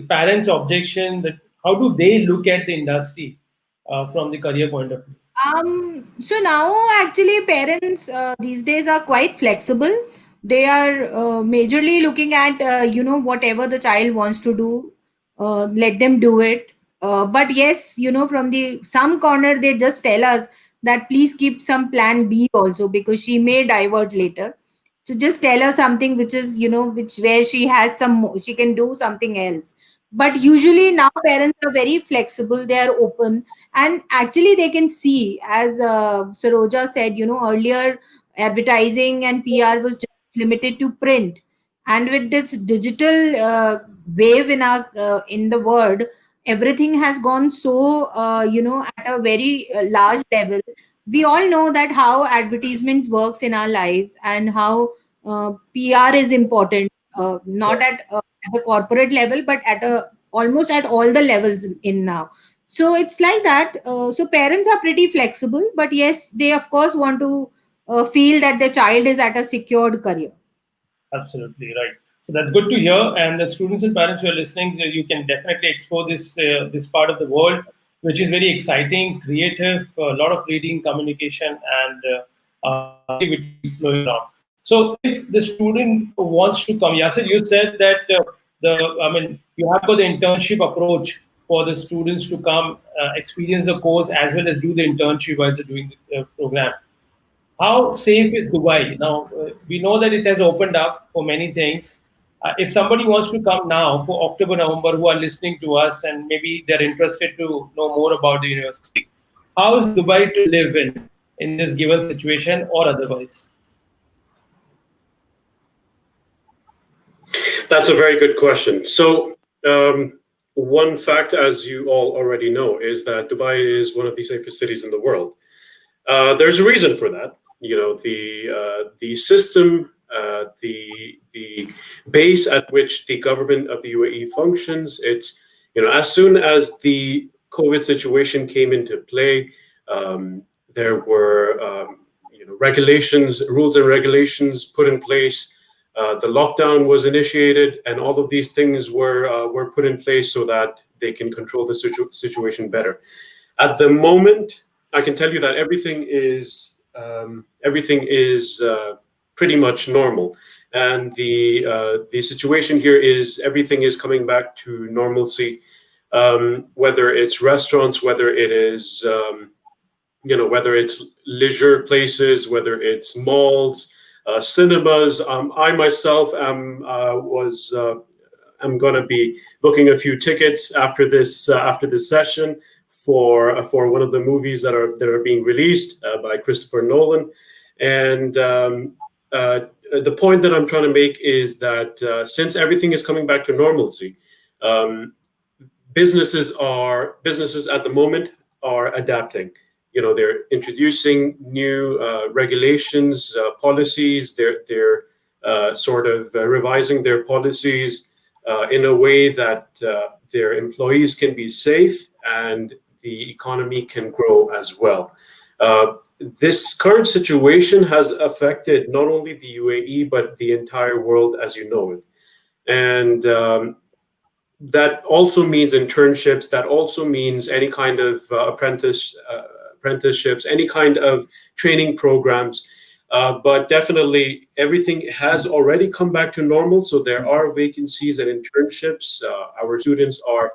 parents' objection that how do they look at the industry from the career point of view? So now actually parents these days are quite flexible. They are majorly looking at, whatever the child wants to do, let them do it. But yes, from the some corner they just tell us that please keep some plan B also, because she may divert later. So just tell her something which is, which where she has she can do something else. But usually now parents are very flexible, they are open, and actually they can see, as Saroja said, earlier advertising and PR was just limited to print, and with this digital wave in the world, everything has gone so, at a very large level. We all know that how advertisements works in our lives, and how PR is important, not at the corporate level, but at a almost at all the levels in now. So it's like that. So parents are pretty flexible, but yes, they of course want to feel that their child is at a secured career. Absolutely right. So that's good to hear. And the students and parents who are listening, you can definitely explore this part of the world, which is very exciting, creative, a lot of reading, communication, and activities flowing around. So if the student wants to come, Yasir, you said that you have got the internship approach for the students to come experience the course as well as do the internship while they're doing the program. How safe is Dubai? Now, we know that it has opened up for many things. If somebody wants to come now for October, November, who are listening to us and maybe they're interested to know more about the university, how is Dubai to live in this given situation or otherwise? That's a very good question. So, one fact, as you all already know, is that Dubai is one of the safest cities in the world. There's a reason for that. The system, the base at which the government of the UAE functions. It's, as soon as the COVID situation came into play, there were regulations, rules and regulations put in place. The lockdown was initiated, and all of these things were put in place so that they can control the situation better. At the moment, I can tell you that everything is pretty much normal, and the situation here is everything is coming back to normalcy. Whether it's restaurants, whether it is whether it's leisure places, whether it's malls, cinemas. I myself am I'm going to be booking a few tickets after this session for one of the movies that are being released by Christopher Nolan. And the point that I'm trying to make is that since everything is coming back to normalcy, businesses at the moment are adapting. They're introducing new regulations, policies. They're sort of revising their policies in a way that their employees can be safe and the economy can grow as well. This current situation has affected not only the UAE, but the entire world as you know it. And that also means internships. That also means any kind of apprenticeships, any kind of training programs. But definitely everything has already come back to normal. So there are vacancies and internships. Our students are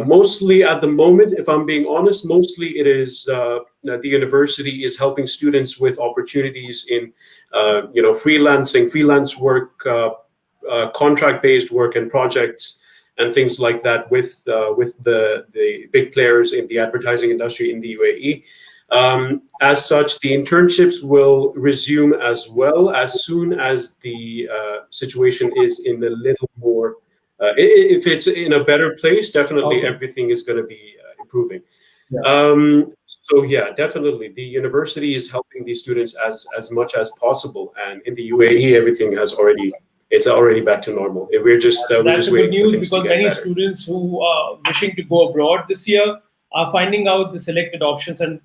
mostly at the moment, if I'm being honest, mostly it is the university is helping students with opportunities in freelancing, freelance work, contract-based work and projects and things like that with the big players in the advertising industry in the UAE. As such, the internships will resume as well as soon as the situation is in a little more. If it's in a better place, definitely everything is going to be improving. Yeah. So yeah, definitely the university is helping these students as much as possible, and in the UAE, everything it's already back to normal. We're just good waiting news for things because to get many better. students who are wishing to go abroad this year are finding out the selected options, and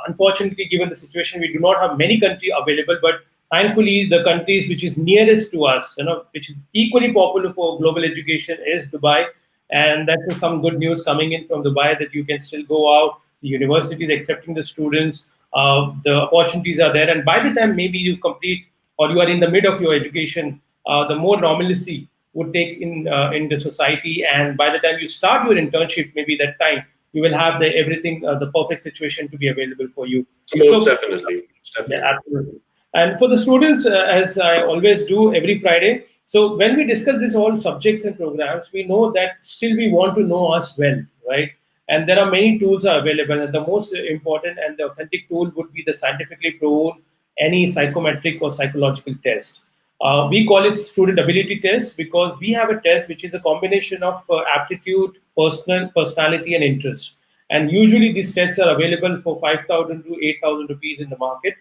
unfortunately, given the situation, we do not have many countries available. But thankfully, the countries which is nearest to us, which is equally popular for global education, is Dubai, and that's some good news coming in from Dubai that you can still go out. The university is accepting the students. The opportunities are there, and by the time maybe you complete or you are in the mid of your education, the more normalcy would take in the society, and by the time you start your internship, maybe that time you will have the perfect situation to be available for you. Most definitely. Yeah, absolutely. And for the students, as I always do every Friday, so when we discuss this all subjects and programs, we know that still we want to know us well, right? And there are many tools are available, and the most important and the authentic tool would be the scientifically proven any psychometric or psychological test. We call it student ability test because we have a test which is a combination of aptitude, personality, and interest. And usually these tests are available for 5,000 to 8,000 rupees in the market.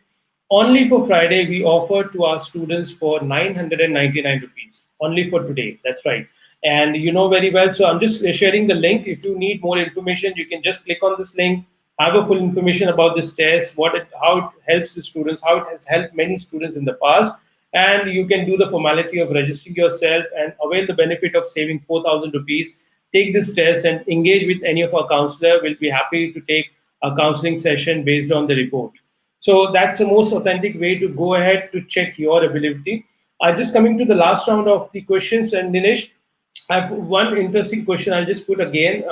Only for Friday, we offer to our students for 999 rupees. Only for today. That's right. And you know very well. So I'm just sharing the link. If you need more information, you can just click on this link, have a full information about this test, how it helps the students, how it has helped many students in the past. And you can do the formality of registering yourself and avail the benefit of saving 4,000 rupees. Take this test and engage with any of our counselor. We'll be happy to take a counseling session based on the report. So that's the most authentic way to go ahead to check your ability. Just coming to the last round of the questions, and Dinesh, I have one interesting question. I'll just put again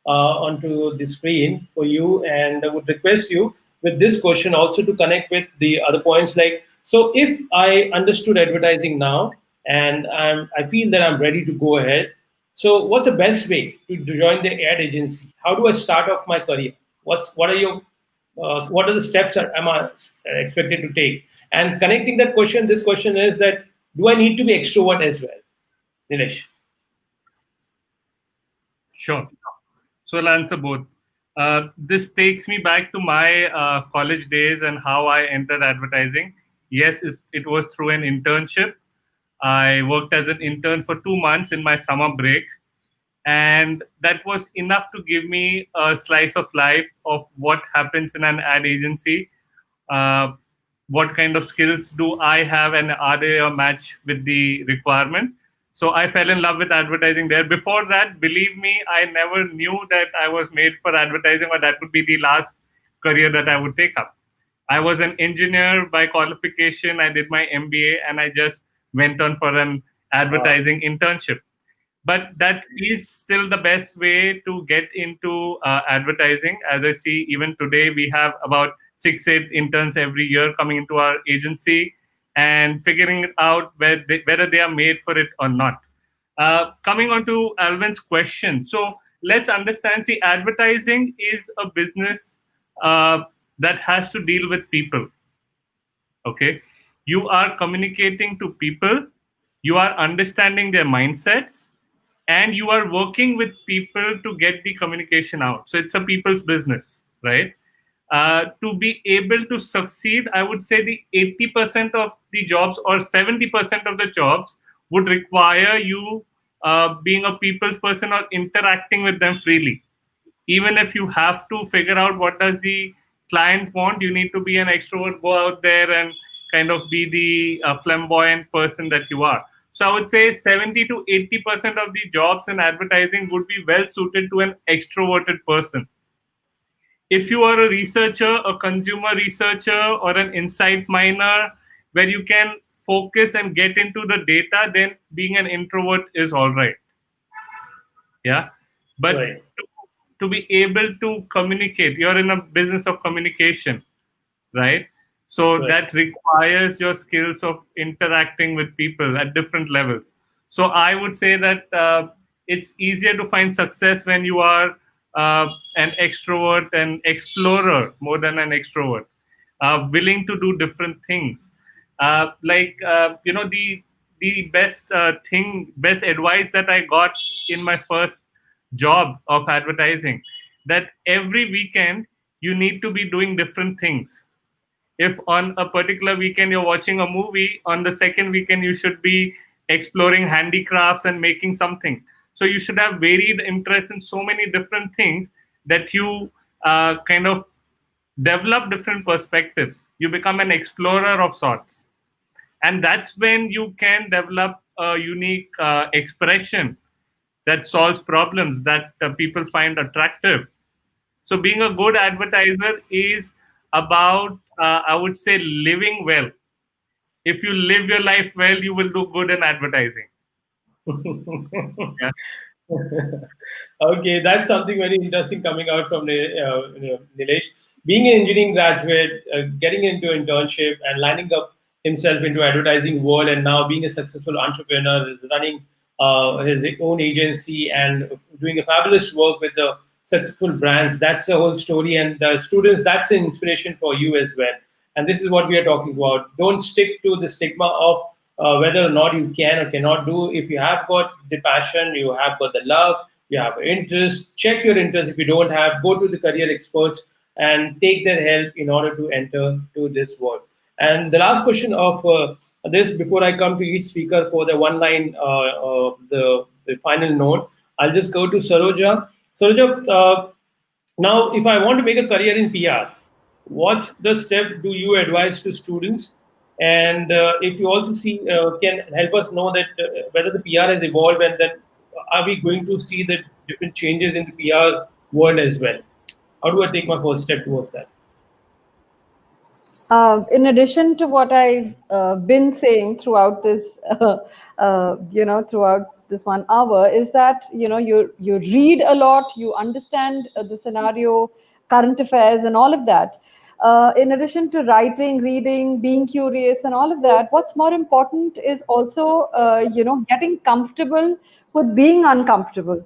onto the screen for you, and I would request you with this question also to connect with the other points. Like, so if I understood advertising now and I feel that I'm ready to go ahead, so what's the best way to join the ad agency? How do I start off my career? What are the steps that am I expected to take? And connecting that question, this question is that, do I need to be extrovert as well? Dinesh. Sure. So I'll answer both. This takes me back to my college days and how I entered advertising. Yes, it was through an internship. I worked as an intern for 2 months in my summer break. And that was enough to give me a slice of life of what happens in an ad agency. What kind of skills do I have, and are they a match with the requirement? So I fell in love with advertising there. Before that, believe me, I never knew that I was made for advertising or that would be the last career that I would take up. I was an engineer by qualification. I did my MBA and I just went on for an advertising internship. But that is still the best way to get into advertising. As I see, even today, we have about 6-8 interns every year coming into our agency and figuring out whether they are made for it or not. Coming on to Alvin's question. So let's understand, see, advertising is a business that has to deal with people. Okay, you are communicating to people, you are understanding their mindsets, and you are working with people to get the communication out. So it's a people's business, right? To be able to succeed, I would say the 80% of the jobs or 70% of the jobs would require you being a people's person or interacting with them freely. Even if you have to figure out what does the client want, you need to be an extrovert, go out there and kind of be the flamboyant person that you are. So I would say 70 to 80% of the jobs in advertising would be well suited to an extroverted person. If you are a researcher, a consumer researcher, or an insight miner, where you can focus and get into the data, then being an introvert is all right. Yeah. But Right. to be able to communicate, you're in a business of communication, right? So Right. that requires your skills of interacting with people at different levels. So I would say that it's easier to find success when you are an extrovert and explorer more than an extrovert, willing to do different things. The best advice that I got in my first job of advertising, that every weekend you need to be doing different things. If on a particular weekend you're watching a movie, on the second weekend you should be exploring handicrafts and making something. So you should have varied interests in so many different things that you kind of develop different perspectives. You become an explorer of sorts. And that's when you can develop a unique expression that solves problems that people find attractive. So being a good advertiser is about, I would say, living well. If you live your life well, you will do good in advertising. Yeah. Okay, that's something very interesting coming out from Nilesh. Being an engineering graduate, getting into internship and lining up himself into advertising world, and now being a successful entrepreneur, running his own agency and doing a fabulous work with the successful brands. That's the whole story, and the students, that's an inspiration for you as well. And this is what we are talking about. Don't stick to the stigma of whether or not you can or cannot do. If you have got the passion, you have got the love, you have interest, check your interest. If you don't have, go to the career experts and take their help in order to enter to this world. And the last question of this, before I come to each speaker for the one line, the final note, I'll just go to Saroja. Saroja, now, if I want to make a career in PR, what's the step do you advise to students? And if you also see, can help us know that whether the PR has evolved, and then are we going to see the different changes in the PR world as well? How do I take my first step towards that? In addition to what I've been saying throughout this, throughout this 1 hour, is that you read a lot, you understand the scenario, current affairs, and all of that. In addition to writing, reading, being curious, and all of that, what's more important is also getting comfortable with being uncomfortable.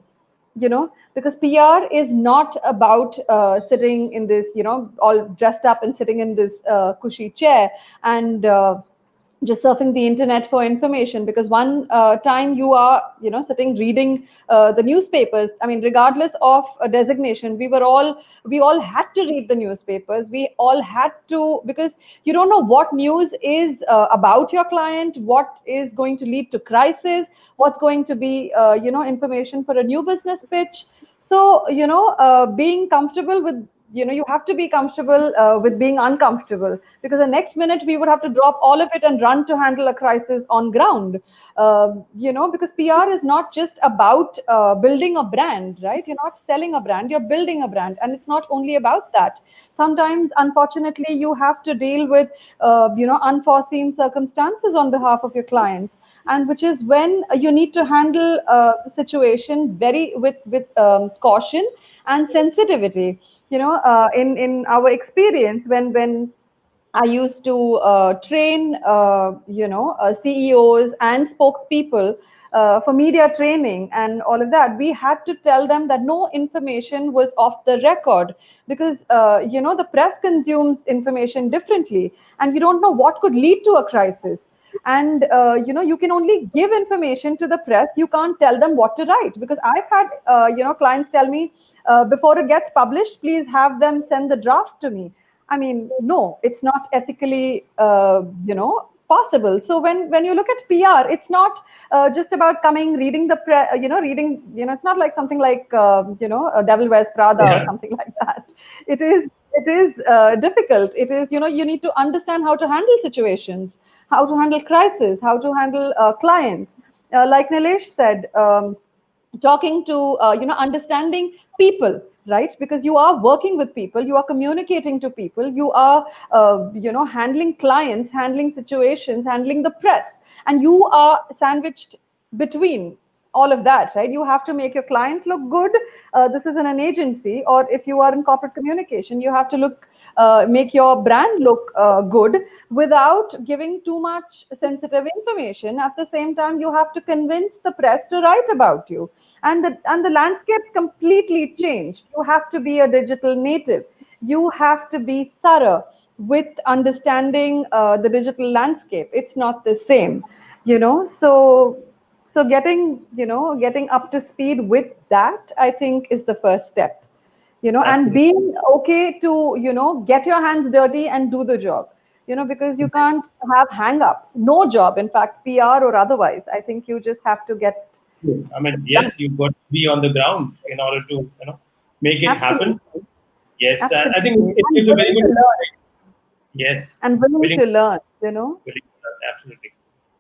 Because PR is not about sitting in this, all dressed up and sitting in this cushy chair and just surfing the internet for information. Because one time you are, sitting reading the newspapers. I mean, regardless of a designation, we all had to read the newspapers. We all had to, because you don't know what news is about your client, what is going to lead to crisis, what's going to be, information for a new business pitch. So, being comfortable with, you have to be comfortable with being uncomfortable, because the next minute we would have to drop all of it and run to handle a crisis on ground. Because PR is not just about building a brand, right? You're not selling a brand, you're building a brand. And it's not only about that. Sometimes, unfortunately, you have to deal with, unforeseen circumstances on behalf of your clients. And which is when you need to handle the situation very with caution and sensitivity. In our experience, when I used to train, CEOs and spokespeople for media training and all of that. We had to tell them that no information was off the record because, the press consumes information differently and you don't know what could lead to a crisis. And, you can only give information to the press. You can't tell them what to write because I've had, clients tell me before it gets published, please have them send the draft to me. I mean, no, it's not ethically, possible. So when you look at PR, it's not just about coming, reading reading. It's not like something like a Devil Wears Prada or Yeah. something like that. It is difficult. It is you need to understand how to handle situations, how to handle crisis, how to handle clients. Like Nilesh said. Talking to understanding people, right? Because you are working with people, you are communicating to people, you are handling clients, handling situations, handling the press, and you are sandwiched between all of that, right? You have to make your client look good. This is in an agency, or if you are in corporate communication, you have to make your brand look good without giving too much sensitive information. At the same time, you have to convince the press to write about you, and the landscape's completely changed. You have to be a digital native. You have to be thorough with understanding the digital landscape. It's not the same, so getting up to speed with that, I think, is the first step, and Absolutely. being okay to get your hands dirty and do the job, because you can't have hang-ups. No job, in fact, PR or otherwise. I think you just have to get I mean, done. yes, you've got to be on the ground in order to, make it happen. Absolutely. Yes, I think Absolutely. it's And a very willing to good. learn. Yes, And willing willing, to learn. willing to learn, absolutely.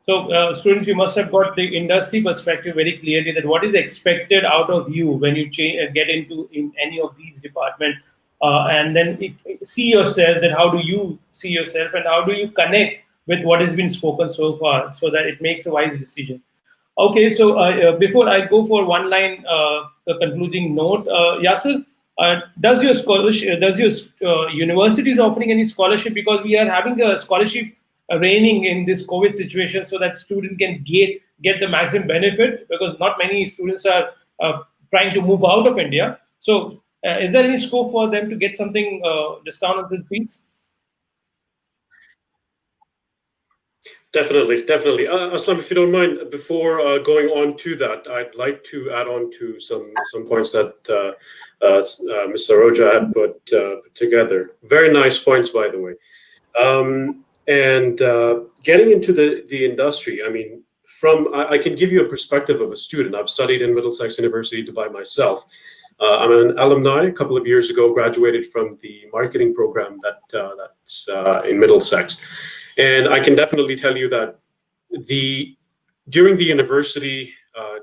So, students, you must have got the industry perspective very clearly, that what is expected out of you when you get into in any of these departments, and then see yourself. That how do you see yourself, and how do you connect with what has been spoken so far, so that it makes a wise decision. Okay, so before I go for one line, the concluding note, Yasir, does your university is offering any scholarship, because we are having a scholarship reigning in this COVID situation, so that student can get the maximum benefit, because not many students are trying to move out of India. So, is there any scope for them to get something discount on the fees? Definitely, definitely. Aslam, if you don't mind, before going on to that, I'd like to add on to some points that Ms. Saroja had put together. Very nice points, by the way. And getting into the industry, I mean, I can give you a perspective of a student. I've studied in Middlesex University Dubai myself. I'm an alumni. A couple of years ago, graduated from the marketing program that's in Middlesex. And I can definitely tell you that during the university,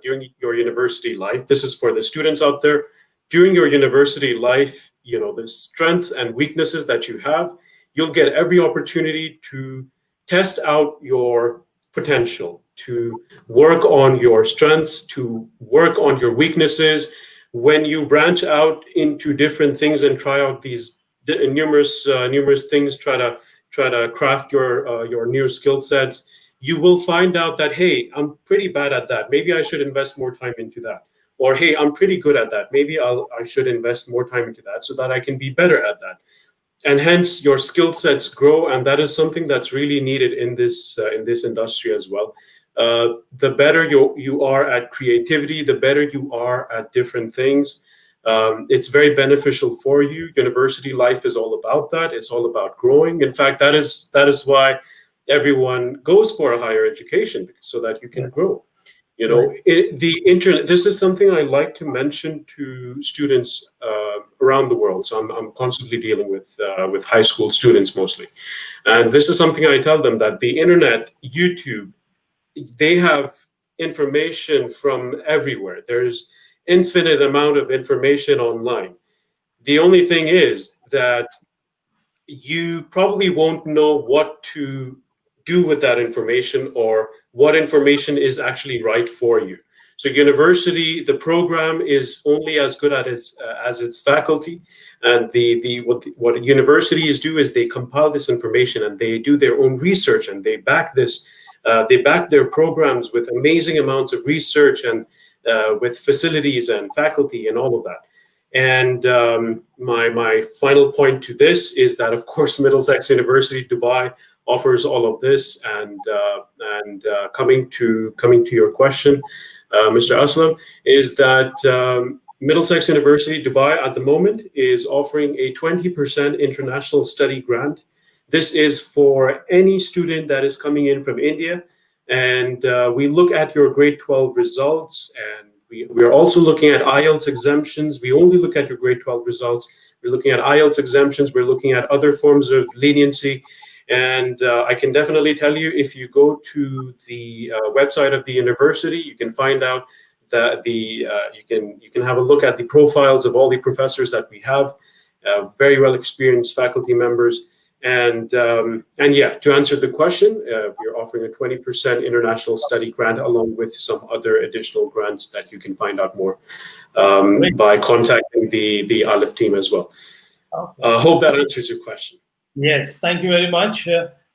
during your university life, this is for the students out there. During your university life, the strengths and weaknesses that you have, you'll get every opportunity to test out your potential, to work on your strengths, to work on your weaknesses. When you branch out into different things and try out these numerous things, try to craft your new skill sets, you will find out that, hey, I'm pretty bad at that. Maybe I should invest more time into that. Or, hey, I'm pretty good at that. Maybe I should invest more time into that so that I can be better at that. And hence your skill sets grow, and that is something that's really needed in this industry as well. The better you are at creativity, the better you are at different things. It's very beneficial for you. University life is all about that. It's all about growing. In fact, that is why everyone goes for a higher education, so that you can grow. The internet. This is something I like to mention to students around the world. So I'm constantly dealing with high school students mostly, and this is something I tell them, that the internet, YouTube, they have information from everywhere. There's infinite amount of information online. The only thing is that you probably won't know what to do with that information, or what information is actually right for you. So university, the program is only as good as its faculty, and what universities do is they compile this information and they do their own research, and they back this. They back their programs with amazing amounts of research and with facilities and faculty and all of that. And my final point to this is that, of course, Middlesex University Dubai offers all of this. And coming to your question, Mr. Aslam, is that Middlesex University Dubai at the moment is offering a 20% international study grant. This is for any student that is coming in from India. And we look at your grade 12 results, and we are also looking at IELTS exemptions. We only look at your grade 12 results. We're looking at IELTS exemptions. We're looking at other forms of leniency. And I can definitely tell you, if you go to the website of the university, you can find out that you can have a look at the profiles of all the professors that we have, very well experienced faculty members. And yeah, to answer the question, we're offering a 20% international study grant along with some other additional grants that you can find out more by contacting the Aleph team as well. Okay. Hope that answers your question. Yes, thank you very much.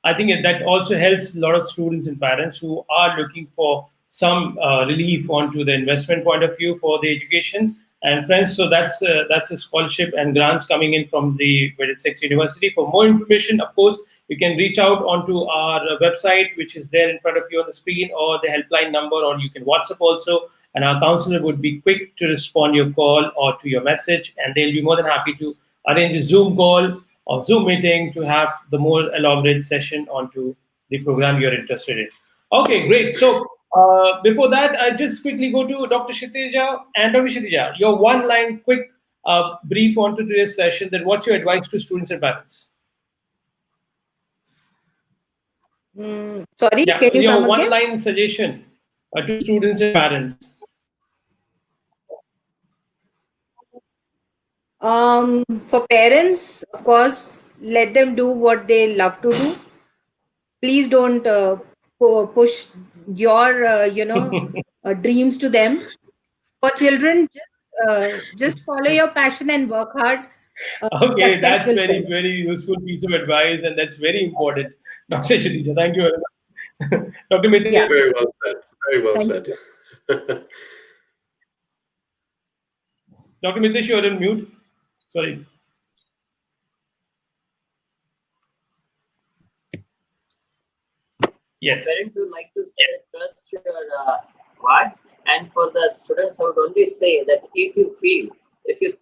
I think that also helps a lot of students and parents who are looking for some relief onto the investment point of view for the education. And friends, so that's a scholarship and grants coming in from the Middlesex University. For more information, of course, you can reach out onto our website, which is there in front of you on the screen, or the helpline number, or you can WhatsApp also. And our counselor would be quick to respond your call or to your message, and they'll be more than happy to arrange a Zoom call or Zoom meeting to have the more elaborate session onto the program you're interested in. Okay, great. So before that, I just quickly go to Dr. Kshitija. And Dr. Kshitija, your one-line quick brief onto today's session, then what's your advice to students and parents? Sorry, Yeah, can you your come again? one-line suggestion to students and parents. For parents, of course, let them do what they love to do. Please don't push your dreams to them. For children, just follow your passion and work hard. Okay, Success that's will very, follow. very useful piece of advice, and that's very important. Dr. Kshitija, thank you very much. Dr. Mitesh, Yeah. Very well said. Very well Thank said. Dr. Mitesh, you're on mute. Sorry. Yes. Parents would like to say trust your words, and for the students, I would only say that if you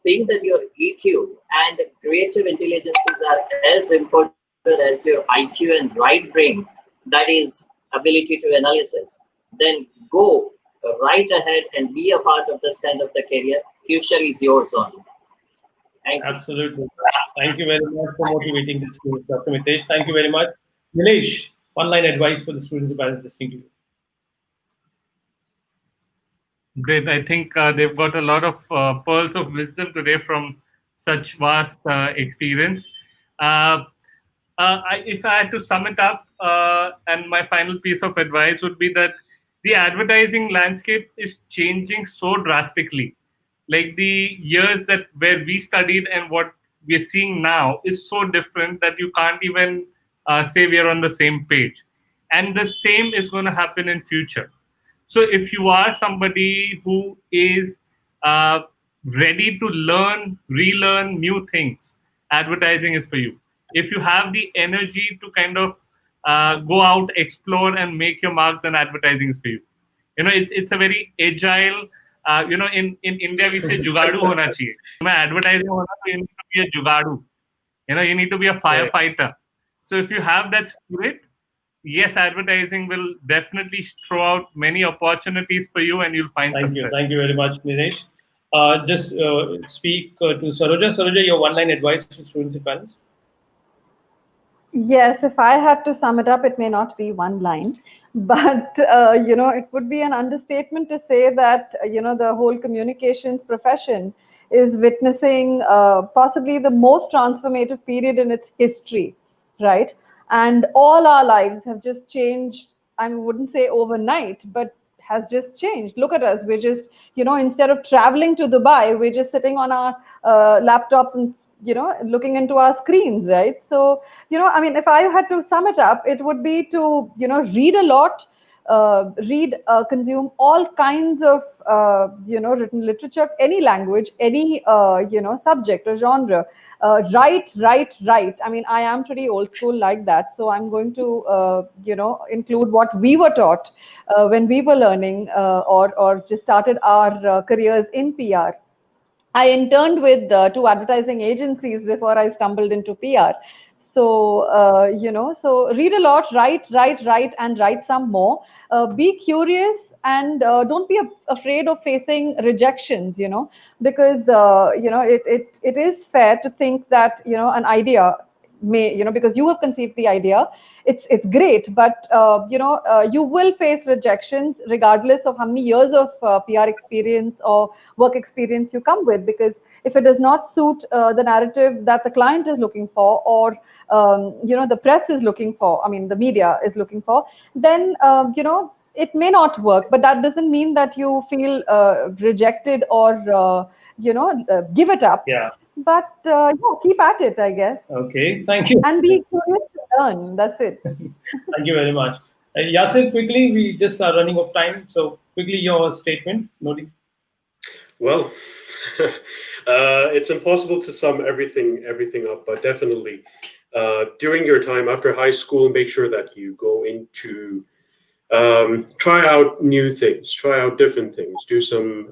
think that your EQ and creative intelligences are as important as your IQ and right brain, that is ability to analysis, then go right ahead and be a part of this kind of the career. Future is yours only. Thank you. Absolutely. Thank you very much for motivating the students, Dr. Mitesh. Thank you very much. Nilesh, one-line advice for the students and parents listening to you. Great. I think they've got a lot of pearls of wisdom today from such vast experience. If I had to sum it up, and my final piece of advice would be that the advertising landscape is changing so drastically. Like the years that where we studied and what we're seeing now is so different that you can't even say we are on the same page. And the same is going to happen in future. So if you are somebody who is ready to learn, relearn new things, advertising is for you. If you have the energy to kind of go out, explore, and make your mark, then advertising is for you. You know, it's a very agile. In India we say jugadu hona chahiye. Advertising hona, so you need to be a jugadu. You need to be a firefighter. So if you have that spirit, yes, advertising will definitely throw out many opportunities for you, and you'll find success. Thank you very much, Nilesh. Just speak to Saroja. Saroja, your one-line advice to students and parents. Yes, if I had to sum it up, it may not be one line, but it would be an understatement to say that the whole communications profession is witnessing possibly the most transformative period in its history, right? And all our lives have just changed. I wouldn't say overnight, but has just changed. Look at us. We're just, instead of traveling to Dubai, we're just sitting on our laptops and, looking into our screens, right? So, I mean, if I had to sum it up, it would be to, read a lot, consume all kinds of, written literature, any language, any, subject or genre. Write. I mean, I am pretty old school like that. So I'm going to, include what we were taught when we were learning or just started our careers in PR. I interned with two advertising agencies before I stumbled into PR. So, so read a lot, write, and write some more. Be curious and don't be afraid of facing rejections, because, it is fair to think that, an idea may, because you have conceived the idea, it's great, but you will face rejections regardless of how many years of PR experience or work experience you come with, because if it does not suit the narrative that the client is looking for, or the press is looking for, I mean the media is looking for, then it may not work, but that doesn't mean that you feel rejected or give it up. Yeah. But yeah, keep at it, I guess. Okay. Thank you. And be curious to learn. That's it. Thank you very much. Yasir, quickly, we just are running of time. So quickly, your statement, Nodi. Well, it's impossible to sum everything up, but definitely during your time after high school, make sure that you go into try out new things, try out different things, do some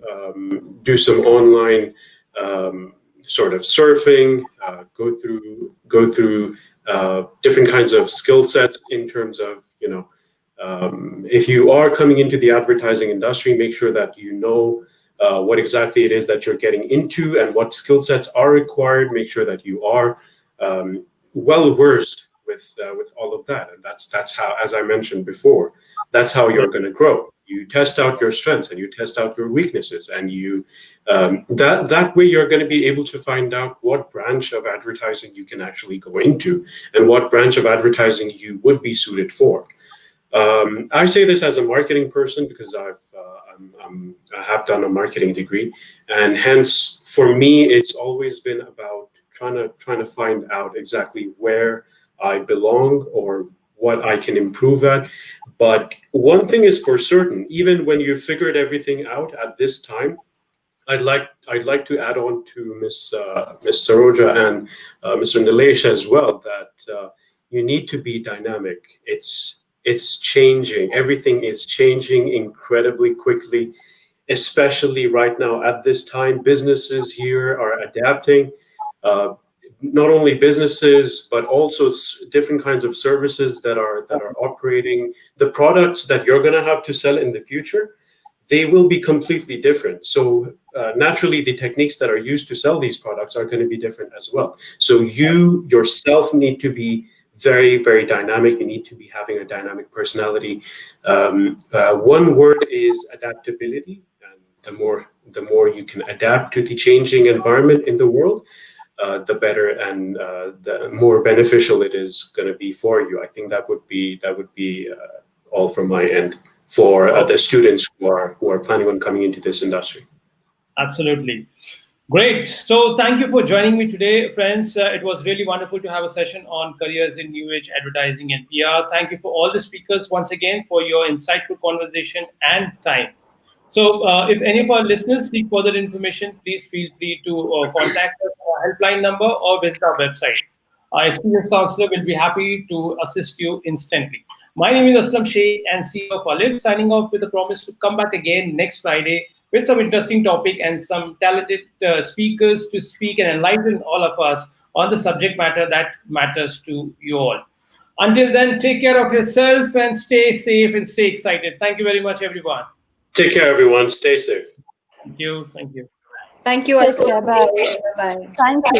online sort of surfing, go through different kinds of skill sets in terms of, if you are coming into the advertising industry, make sure that you know what exactly it is that you're getting into and what skill sets are required. Make sure that you are well versed with all of that, and that's how, as I mentioned before, that's how you're going to grow. You test out your strengths and you test out your weaknesses, and you that way you're going to be able to find out what branch of advertising you can actually go into and what branch of advertising you would be suited for. I say this as a marketing person because I have done a marketing degree, and hence for me it's always been about trying to find out exactly where I belong or what I can improve at. But one thing is for certain, even when you figured everything out at this time, I'd like to add on to Miss Saroja and Mr. Nilesh as well, that you need to be dynamic. It's changing. Everything is changing incredibly quickly, especially right now at this time. Businesses here are adapting. Not only businesses, but also different kinds of services that are operating. The products that you're going to have to sell in the future, they will be completely different. So naturally, the techniques that are used to sell these products are going to be different as well. So you yourself need to be very, very dynamic. You need to be having a dynamic personality. One word is adaptability. And the more you can adapt to the changing environment in the world, the better and the more beneficial it is going to be for you. I think that would be all from my end for the students who are planning on coming into this industry. Absolutely. Great. So thank you for joining me today, friends. It was really wonderful to have a session on careers in New Age advertising and PR. Thank you for all the speakers once again for your insightful conversation and time. So if any of our listeners seek further information, please feel free to contact us on our helpline number or visit our website. Our experienced counselor will be happy to assist you instantly. My name is Aslam Sheikh and CEO of Alif, signing off with a promise to come back again next Friday with some interesting topic and some talented speakers to speak and enlighten all of us on the subject matter that matters to you all. Until then, take care of yourself and stay safe and stay excited. Thank you very much, everyone. Take care, everyone. Stay safe. Thank you. Thank you. Thank you, Take Ashok. care. Bye. Bye. Thank you.